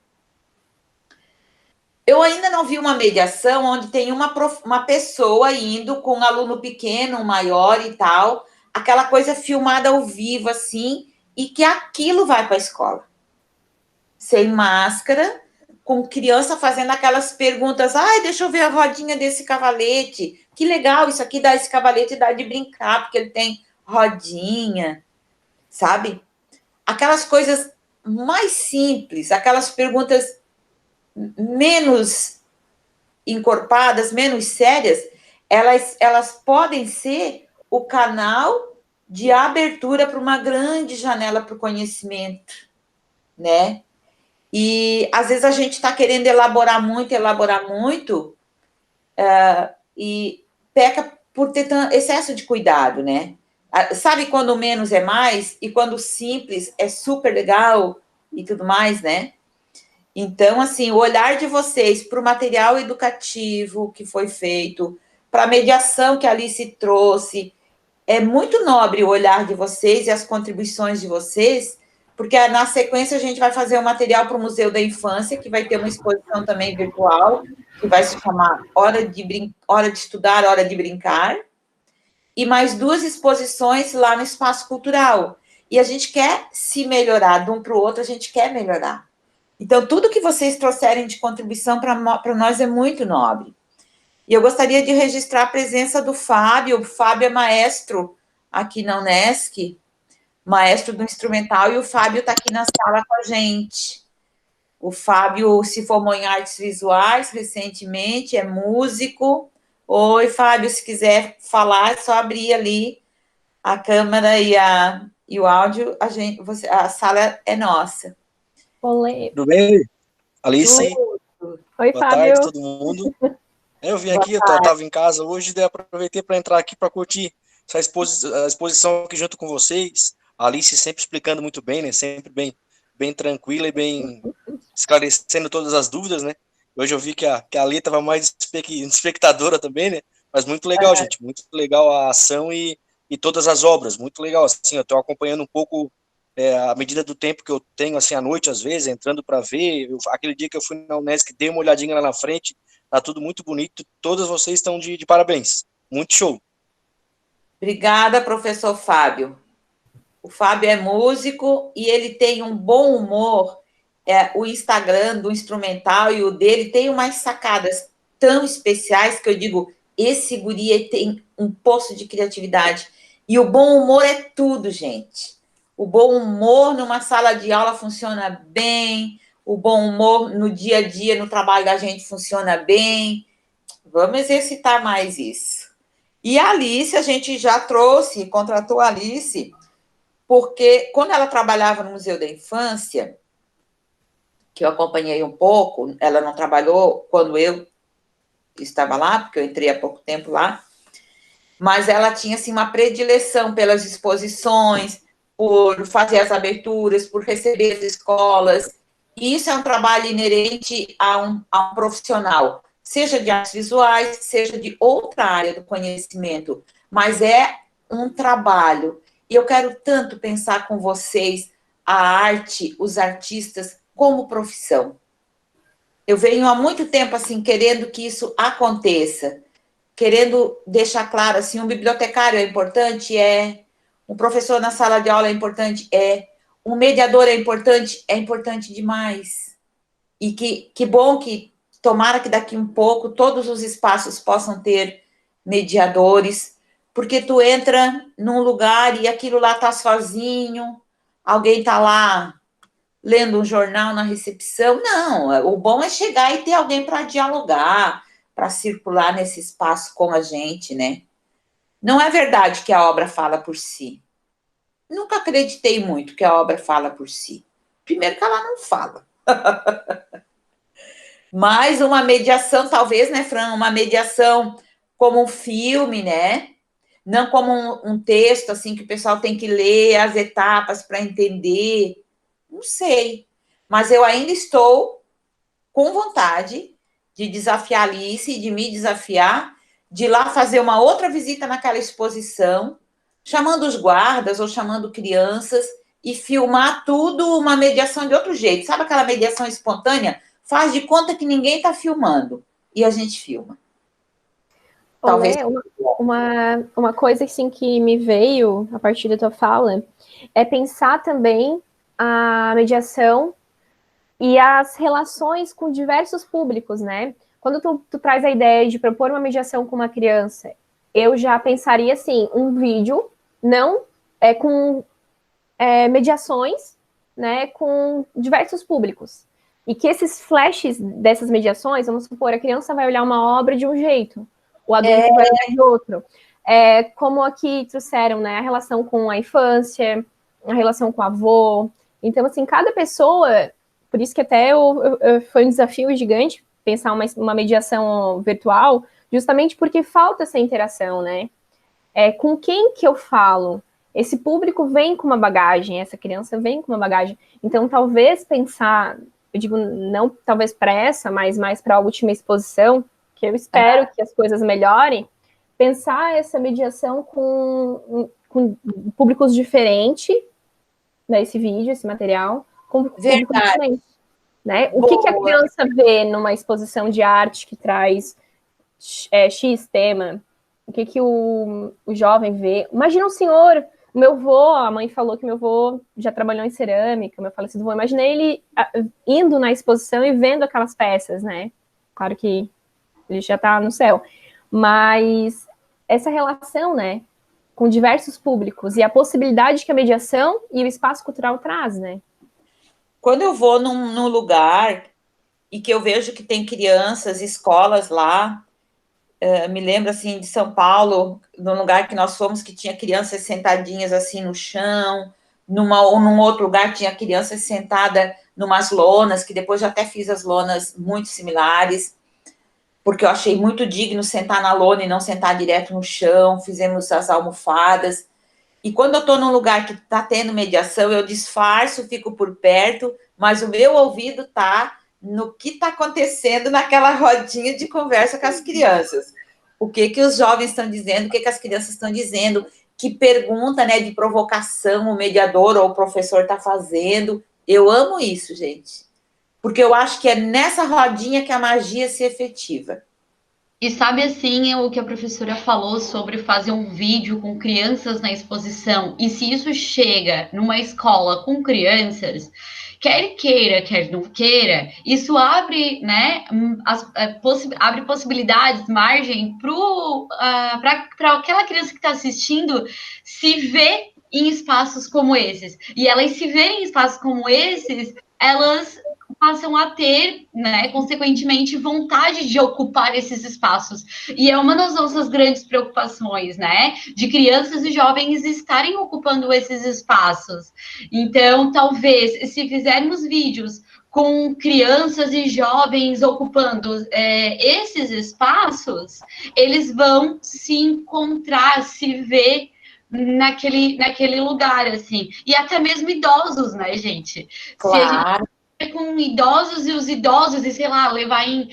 Eu ainda não vi uma mediação onde tem uma pessoa indo com um aluno pequeno, um maior e tal, aquela coisa filmada ao vivo, assim, e que aquilo vai para a escola. Sem máscara, com criança fazendo aquelas perguntas, ai, deixa eu ver a rodinha desse cavalete, que legal, isso aqui dá esse cavalete, dá de brincar, porque ele tem rodinha, sabe? Aquelas coisas mais simples, aquelas perguntas menos encorpadas, menos sérias, elas podem ser o canal de abertura para uma grande janela para o conhecimento, né? E, às vezes, a gente está querendo elaborar muito, e peca por ter excesso de cuidado, né? Sabe quando o menos é mais? E quando o simples é super legal e tudo mais, né? Então, assim, o olhar de vocês para o material educativo que foi feito, para a mediação que a Alice trouxe, é muito nobre o olhar de vocês e as contribuições de vocês, porque na sequência a gente vai fazer um material para o Museu da Infância, que vai ter uma exposição também virtual, que vai se chamar Hora de Estudar, Hora de Brincar, e mais 2 exposições lá no Espaço Cultural. E a gente quer se melhorar de um para o outro, a gente quer melhorar. Então, tudo que vocês trouxerem de contribuição para nós é muito nobre. E eu gostaria de registrar a presença do Fábio. O Fábio é maestro aqui na Unesc, maestro do instrumental, e o Fábio está aqui na sala com a gente. O Fábio se formou em artes visuais recentemente, é músico. Oi, Fábio, se quiser falar, é só abrir ali a câmera e o áudio, a sala é nossa. Olê. Tudo bem? Alice? Oi, Boa Fábio. tarde, todo mundo. Eu vim aqui, eu estava em casa hoje, daí aproveitei para entrar aqui para curtir essa exposição aqui junto com vocês. A Alice sempre explicando muito bem, né? Sempre bem tranquila e bem esclarecendo todas as dúvidas, né? Hoje eu vi que a Lê estava mais espectadora também, né? Mas muito legal, gente, muito legal a ação e todas as obras, muito legal. Assim, eu estou acompanhando um pouco à medida do tempo que eu tenho, assim, à noite, às vezes, entrando para ver. Aquele dia que eu fui na Unesc, dei uma olhadinha lá na frente, tá tudo muito bonito, todas vocês estão de parabéns, muito show. Obrigada, professor Fábio. O Fábio é músico e ele tem um bom humor. O Instagram do instrumental e o dele tem umas sacadas tão especiais que eu digo, esse guri tem um poço de criatividade. E o bom humor é tudo, gente. O bom humor numa sala de aula funciona bem, o bom humor no dia a dia, no trabalho da gente funciona bem. Vamos exercitar mais isso. E a Alice, a gente já trouxe, contratou a Alice, porque quando ela trabalhava no Museu da Infância, que eu acompanhei um pouco, ela não trabalhou quando eu estava lá, porque eu entrei há pouco tempo lá, mas ela tinha, assim, uma predileção pelas exposições, por fazer as aberturas, por receber as escolas, e isso é um trabalho inerente a um profissional, seja de artes visuais, seja de outra área do conhecimento, mas é um trabalho, e eu quero tanto pensar com vocês a arte, os artistas, como profissão. Eu venho há muito tempo, assim, querendo que isso aconteça, querendo deixar claro, assim, um bibliotecário é importante? Um professor na sala de aula é importante? Um mediador é importante demais. E que bom que, tomara que daqui um pouco, todos os espaços possam ter mediadores, porque tu entra num lugar e aquilo lá tá sozinho, alguém tá lá lendo um jornal na recepção. Não, o bom é chegar e ter alguém para dialogar, para circular nesse espaço com a gente, né? Não é verdade que a obra fala por si. Nunca acreditei muito que a obra fala por si. Primeiro que ela não fala. Mas uma mediação, talvez, né, Fran? Uma mediação como um filme, né? Não como um texto, assim, que o pessoal tem que ler as etapas para entender. Não sei. Mas eu ainda estou com vontade de desafiar a Alice, de me desafiar, de ir lá fazer uma outra visita naquela exposição, chamando os guardas ou chamando crianças e filmar tudo, uma mediação de outro jeito. Sabe aquela mediação espontânea? Faz de conta que ninguém está filmando e a gente filma. Talvez. Uma coisa assim, que me veio a partir da tua fala é pensar também a mediação e as relações com diversos públicos, né? Quando tu traz a ideia de propor uma mediação com uma criança, eu já pensaria assim, um vídeo, não com mediações, né, com diversos públicos. E que esses flashes dessas mediações, vamos supor, a criança vai olhar uma obra de um jeito, o adulto vai olhar de outro. Como aqui trouxeram, né, a relação com a infância, a relação com o avô. Então, assim, cada pessoa, por isso que até foi um desafio gigante pensar uma mediação virtual, justamente porque falta essa interação, né? Com quem que eu falo? Esse público vem com uma bagagem, essa criança vem com uma bagagem. Então, talvez pensar, eu digo, não talvez para essa, mas mais para a última exposição, que eu espero que as coisas melhorem, pensar essa mediação com públicos diferentes, né, esse vídeo, esse material, com públicos diferentes. Né? O que a criança vê numa exposição de arte que traz X tema? O que o jovem vê? Imagina um senhor, o meu avô, a mãe falou que meu avô já trabalhou em cerâmica, meu falecido avô, imaginei ele indo na exposição e vendo aquelas peças, né? Claro que ele já está no céu. Mas essa relação, né, com diversos públicos e a possibilidade que a mediação e o espaço cultural traz, né? Quando eu vou num lugar e que eu vejo que tem crianças, escolas lá, me lembro, assim, de São Paulo, num lugar que nós fomos, que tinha crianças sentadinhas, assim, no chão, num outro lugar tinha crianças sentadas numas lonas, que depois eu até fiz as lonas muito similares, porque eu achei muito digno sentar na lona e não sentar direto no chão, fizemos as almofadas. E quando eu estou num lugar que está tendo mediação, eu disfarço, fico por perto, mas o meu ouvido está no que está acontecendo naquela rodinha de conversa com as crianças. O que os jovens estão dizendo, o que as crianças estão dizendo, que pergunta, né, de provocação o mediador ou o professor está fazendo. Eu amo isso, gente. Porque eu acho que é nessa rodinha que a magia se efetiva. E sabe assim o que a professora falou sobre fazer um vídeo com crianças na exposição? E se isso chega numa escola com crianças, quer queira, quer não queira, isso abre, né, abre possibilidades, margem para aquela criança que está assistindo se ver em espaços como esses. E elas se verem em espaços como esses, elas passam a ter, né, consequentemente, vontade de ocupar esses espaços. E é uma das nossas grandes preocupações, né, de crianças e jovens estarem ocupando esses espaços. Então, talvez, se fizermos vídeos com crianças e jovens ocupando esses espaços, eles vão se encontrar, se ver naquele lugar, assim. E até mesmo idosos, né, gente? Claro. Se a gente com idosos e os idosos, e sei lá, levar em.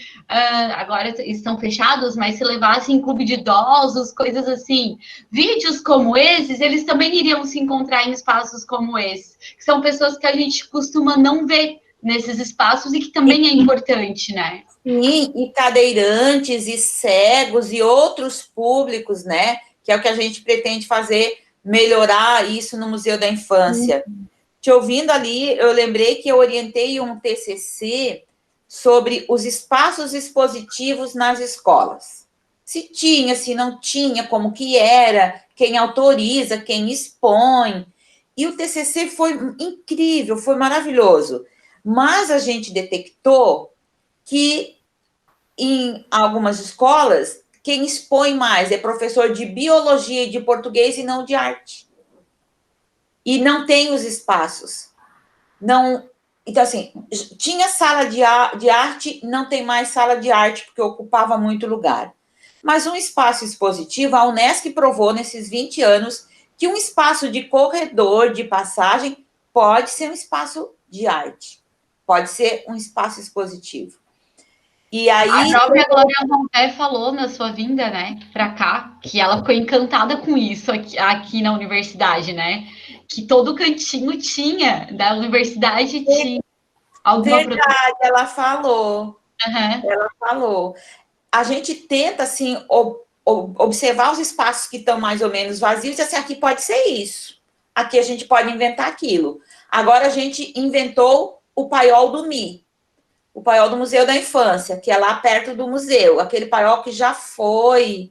Agora estão fechados, mas se levassem em clube de idosos, coisas assim. Vídeos como esses, eles também iriam se encontrar em espaços como esse, que são pessoas que a gente costuma não ver nesses espaços e que também é importante, né? Sim, e cadeirantes, e cegos, e outros públicos, né? Que é o que a gente pretende fazer, melhorar isso no Museu da Infância. Te ouvindo ali, eu lembrei que eu orientei um TCC sobre os espaços expositivos nas escolas. Se tinha, se não tinha, como que era, quem autoriza, quem expõe. E o TCC foi incrível, foi maravilhoso. Mas a gente detectou que em algumas escolas, quem expõe mais é professor de biologia e de português e não de arte. E não tem os espaços. Não, então, assim, tinha sala de arte, não tem mais sala de arte, porque ocupava muito lugar. Mas um espaço expositivo, a Unesc provou nesses 20 anos que um espaço de corredor, de passagem, pode ser um espaço de arte, pode ser um espaço expositivo. E aí... A própria Glória Monté falou na sua vinda, né, para cá, que ela ficou encantada com isso aqui na universidade, né? Que todo cantinho tinha, da universidade tinha alguma Verdade, ela falou. Uhum. Ela falou. A gente tenta, assim, observar os espaços que estão mais ou menos vazios e, assim, aqui pode ser isso. Aqui a gente pode inventar aquilo. Agora a gente inventou o paiol do MI, o paiol do Museu da Infância, que é lá perto do museu, aquele paiol que já foi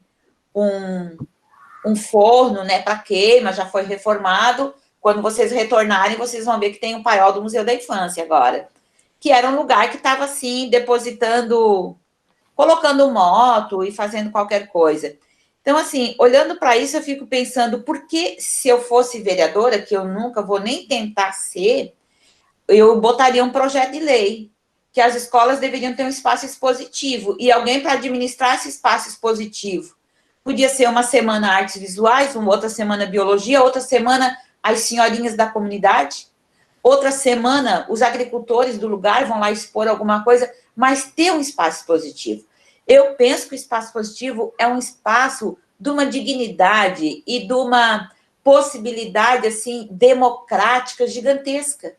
um forno, né, para queima, já foi reformado. Quando vocês retornarem, vocês vão ver que tem um paiol do Museu da Infância agora, que era um lugar que estava, assim, depositando, colocando moto e fazendo qualquer coisa. Então, assim, olhando para isso, eu fico pensando, por que se eu fosse vereadora, que eu nunca vou nem tentar ser, eu botaria um projeto de lei, que as escolas deveriam ter um espaço expositivo, e alguém para administrar esse espaço expositivo. Podia ser uma semana artes visuais, uma outra semana biologia, outra semana as senhorinhas da comunidade, outra semana os agricultores do lugar vão lá expor alguma coisa, mas ter um espaço expositivo. Eu penso que o espaço expositivo é um espaço de uma dignidade e de uma possibilidade, assim, democrática gigantesca.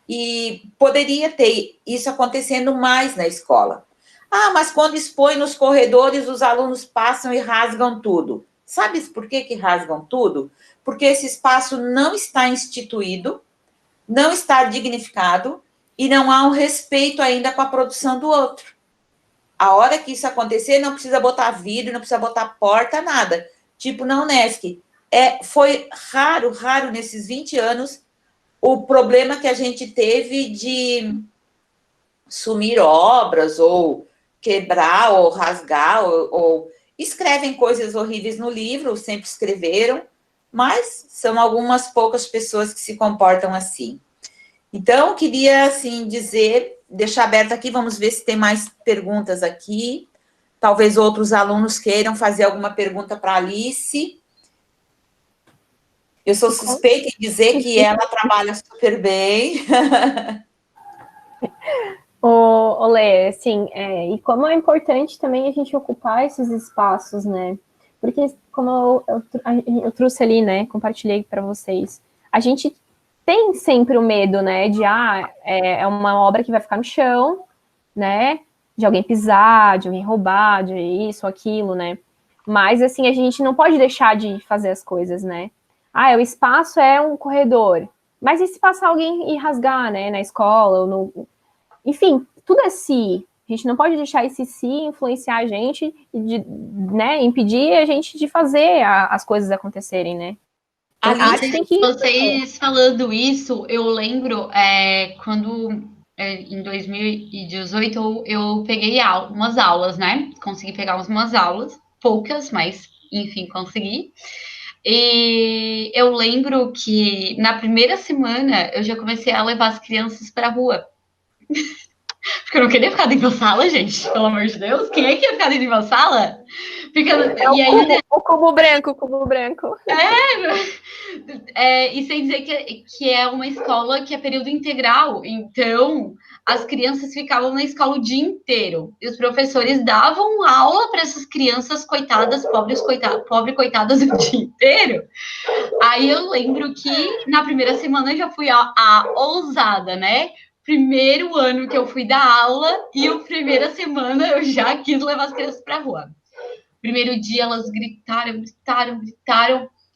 E poderia ter isso acontecendo mais na escola. Ah, mas quando expõe nos corredores, os alunos passam e rasgam tudo. Sabe por que rasgam tudo? Porque esse espaço não está instituído, não está dignificado e não há um respeito ainda com a produção do outro. A hora que isso acontecer, não precisa botar vidro, não precisa botar porta, nada. Tipo na Unesc. Foi raro nesses 20 anos o problema que a gente teve de sumir obras, ou quebrar, ou rasgar, ou escrevem coisas horríveis no livro, sempre escreveram, mas são algumas poucas pessoas que se comportam assim. Então, eu queria, assim, deixar aberto aqui, vamos ver se tem mais perguntas aqui, talvez outros alunos queiram fazer alguma pergunta para a Alice. Eu sou suspeita em dizer que ela trabalha super bem. Lê, assim, e como é importante também a gente ocupar esses espaços, né? Porque, como eu trouxe ali, né, compartilhei para vocês, a gente tem sempre o medo, né, de, é uma obra que vai ficar no chão, né, de alguém pisar, de alguém roubar, de isso, aquilo, né? Mas, assim, a gente não pode deixar de fazer as coisas, né? O espaço é um corredor. Mas e se passar alguém e rasgar, né? Na escola, ou no... Enfim, tudo é si. A gente não pode deixar esse si influenciar a gente e né, impedir a gente de fazer as coisas acontecerem, né? Ali, A arte tem que... Vocês falando isso, eu lembro quando em 2018 eu peguei umas aulas, né? Consegui pegar umas aulas, poucas, mas enfim, consegui. E eu lembro que na primeira semana eu já comecei a levar as crianças para a rua. Porque eu não queria ficar dentro da sala, gente. Pelo amor de Deus. Quem é que ia ficar dentro da sala? E aí, o cubo branco. E sem dizer que é uma escola que é período integral. Então, as crianças ficavam na escola o dia inteiro. E os professores davam aula para essas crianças coitadas, pobres coitadas o dia inteiro. Aí eu lembro que na primeira semana eu já fui a ousada, né? Primeiro ano que eu fui dar aula e a primeira semana eu já quis levar as crianças para a rua. Primeiro dia elas gritaram,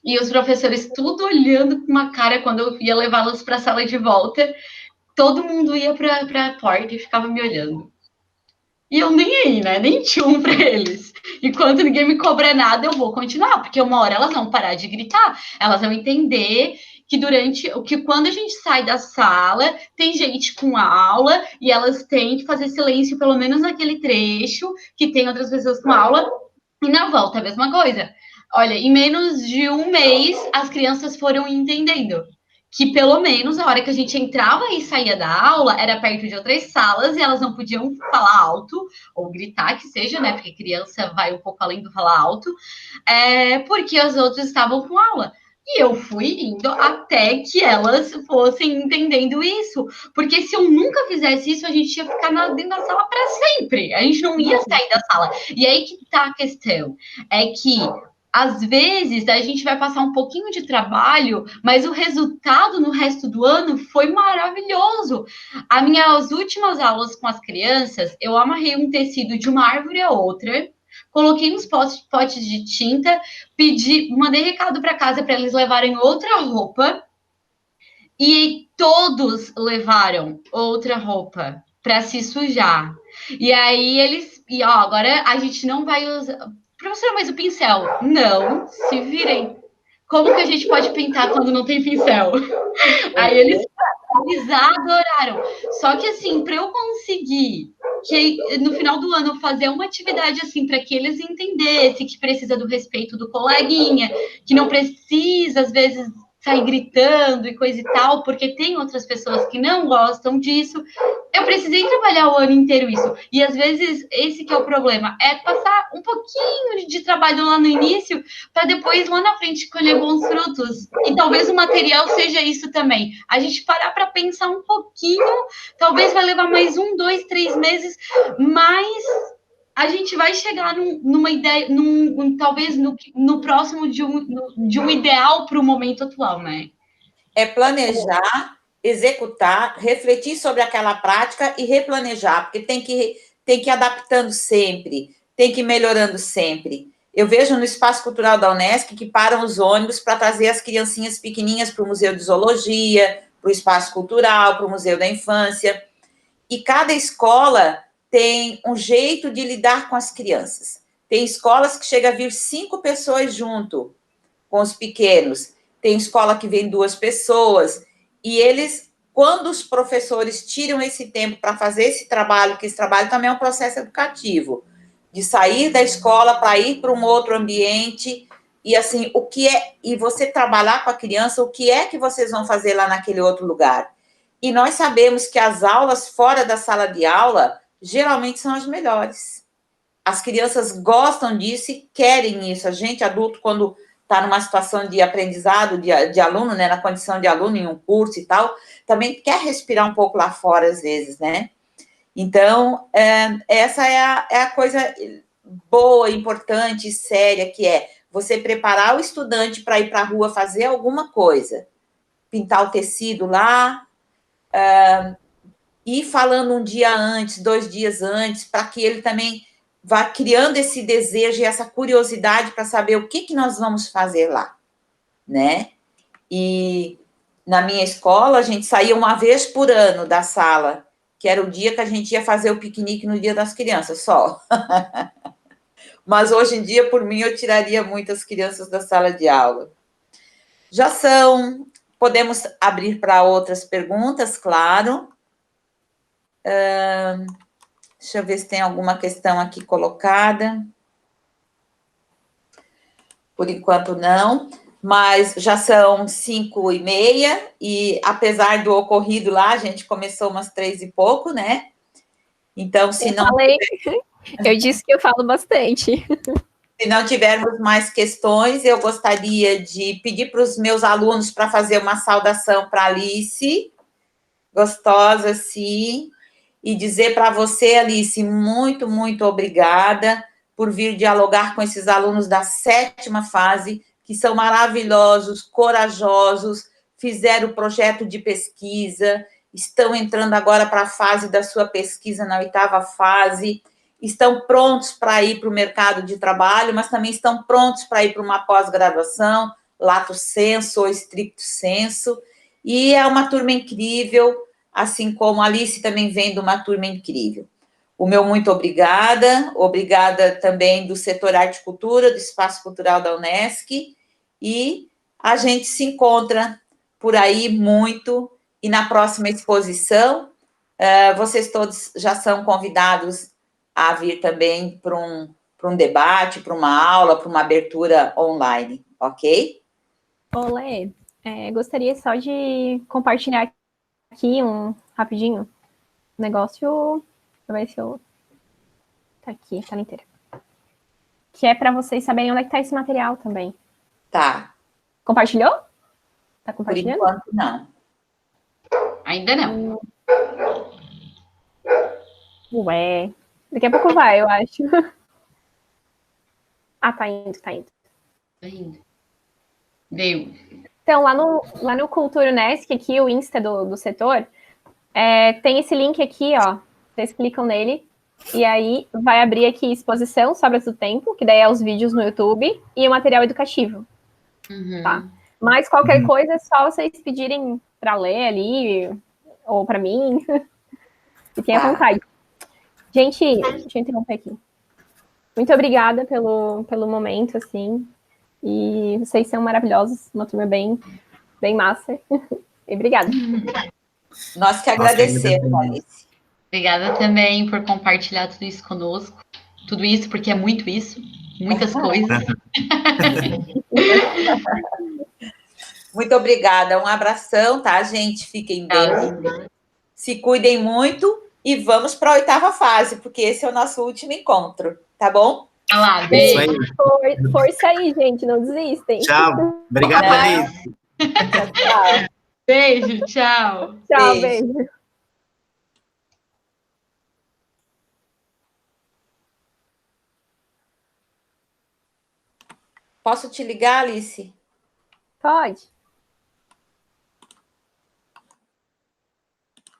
e os professores tudo olhando com uma cara quando eu ia levá-las para a sala de volta. Todo mundo ia para a porta e ficava me olhando. E eu nem aí, né? Nem tchum para eles. Enquanto ninguém me cobra nada, eu vou continuar, porque uma hora elas vão parar de gritar, elas vão entender que quando a gente sai da sala, tem gente com aula e elas têm que fazer silêncio, pelo menos naquele trecho, que tem outras pessoas com aula, e na volta a mesma coisa. Olha, em menos de um mês, as crianças foram entendendo que pelo menos a hora que a gente entrava e saía da aula era perto de outras salas e elas não podiam falar alto ou gritar, que seja, né? Porque criança vai um pouco além do falar alto, porque as outras estavam com aula. E eu fui indo até que elas fossem entendendo isso. Porque se eu nunca fizesse isso, a gente ia ficar dentro da sala para sempre. A gente não ia sair da sala. E aí que tá a questão. É que às vezes a gente vai passar um pouquinho de trabalho, mas o resultado no resto do ano foi maravilhoso. As minhas últimas aulas com as crianças, eu amarrei um tecido de uma árvore a outra, coloquei uns potes de tinta, mandei recado para casa para eles levarem outra roupa, e todos levaram outra roupa para se sujar. E aí agora a gente não vai usar. Professora, mas o pincel? Não, se virem. Como que a gente pode pintar quando não tem pincel? Aí eles adoraram. Só que assim, para eu conseguir que no final do ano fazer uma atividade assim para que eles entendessem que precisa do respeito do coleguinha, que não precisa às vezes sair gritando e coisa e tal, porque tem outras pessoas que não gostam disso. Eu precisei trabalhar o ano inteiro isso. E às vezes esse que é o problema, é passar um pouquinho de trabalho lá no início para depois lá na frente colher bons frutos. E talvez o material seja isso também. A gente parar para pensar um pouquinho, talvez vai levar mais 1, 2, 3 meses, mas a gente vai chegar numa ideia, talvez no próximo de um ideal para o momento atual, né? É planejar, executar, refletir sobre aquela prática e replanejar, porque tem que ir adaptando sempre, tem que ir melhorando sempre. Eu vejo no Espaço Cultural da Unesc que param os ônibus para trazer as criancinhas pequenininhas para o Museu de Zoologia, para o Espaço Cultural, para o Museu da Infância, e cada escola tem um jeito de lidar com as crianças. Tem escolas que chega a vir 5 pessoas junto com os pequenos, tem escola que vem 2 pessoas, e eles, quando os professores tiram esse tempo para fazer esse trabalho, que esse trabalho também é um processo educativo, de sair da escola para ir para um outro ambiente, e assim, e você trabalhar com a criança, o que é que vocês vão fazer lá naquele outro lugar? E nós sabemos que as aulas fora da sala de aula geralmente são as melhores. As crianças gostam disso e querem isso. A gente, adulto, quando está numa situação de aprendizado, de aluno, né, na condição de aluno em um curso e tal, também quer respirar um pouco lá fora, às vezes, né? Então, essa é a coisa boa, importante, séria, que é você preparar o estudante para ir para a rua fazer alguma coisa. Pintar o tecido lá, ir falando um dia antes, 2 dias antes, para que ele também vá criando esse desejo e essa curiosidade para saber o que nós vamos fazer lá, né? E na minha escola, a gente saía uma vez por ano da sala, que era o dia que a gente ia fazer o piquenique no Dia das Crianças, só. Mas hoje em dia, por mim, eu tiraria muitas crianças da sala de aula. Podemos abrir para outras perguntas, claro. Deixa eu ver se tem alguma questão aqui colocada. Por enquanto, não. Mas já são 5h30 e, apesar do ocorrido lá, a gente começou umas 3 e pouco, né? Então, Eu disse que eu falo bastante. Se não tivermos mais questões, eu gostaria de pedir para os meus alunos para fazer uma saudação para a Alice, gostosa, sim, e dizer para você, Alice, muito, muito obrigada por vir dialogar com esses alunos da 7ª fase, que são maravilhosos, corajosos, fizeram o projeto de pesquisa, estão entrando agora para a fase da sua pesquisa na 8ª fase, estão prontos para ir para o mercado de trabalho, mas também estão prontos para ir para uma pós-graduação, lato sensu ou stricto sensu, e é uma turma incrível, assim como a Alice também vem de uma turma incrível. O meu muito obrigada também do setor Arte e Cultura, do Espaço Cultural da Unesc, e a gente se encontra por aí muito, e na próxima exposição, vocês todos já são convidados a vir também para um debate, para uma aula, para uma abertura online, ok? Olê, gostaria só de compartilhar aqui rapidinho um negócio. Deixa eu ver se eu. Tá aqui, tá inteira. Que é para vocês saberem onde é que tá esse material também. Tá. Compartilhou? Tá compartilhando? Por enquanto, não. Ainda não. Ué. Daqui a pouco vai, eu acho. Ah, tá indo. Tá indo. Veio. Então, lá no Cultura Unesc, aqui, o Insta do setor, tem esse link aqui, ó. Vocês clicam nele, e aí vai abrir aqui exposição Sobras do Tempo, que daí é os vídeos no YouTube, e o material educativo. Uhum. Tá? Mas qualquer coisa é só vocês pedirem para ler ali, ou para mim, e tenha vontade. Gente, deixa eu interromper aqui. Muito obrigada pelo momento, assim. E vocês são maravilhosos, uma turma bem massa. E obrigada. Nós que agradecemos, Alice. Obrigada também por compartilhar tudo isso conosco. Tudo isso, porque é muito isso. Muitas coisas. Muito obrigada. Um abração, tá, gente? Fiquem bem. Se cuidem muito e vamos para a 8ª fase, porque esse é o nosso último encontro, tá bom? Olha lá, beijo. Força aí, gente, não desistem. Tchau. Obrigado, Alice. Tchau. Beijo, tchau. Tchau, beijo. Posso te ligar, Alice? Pode.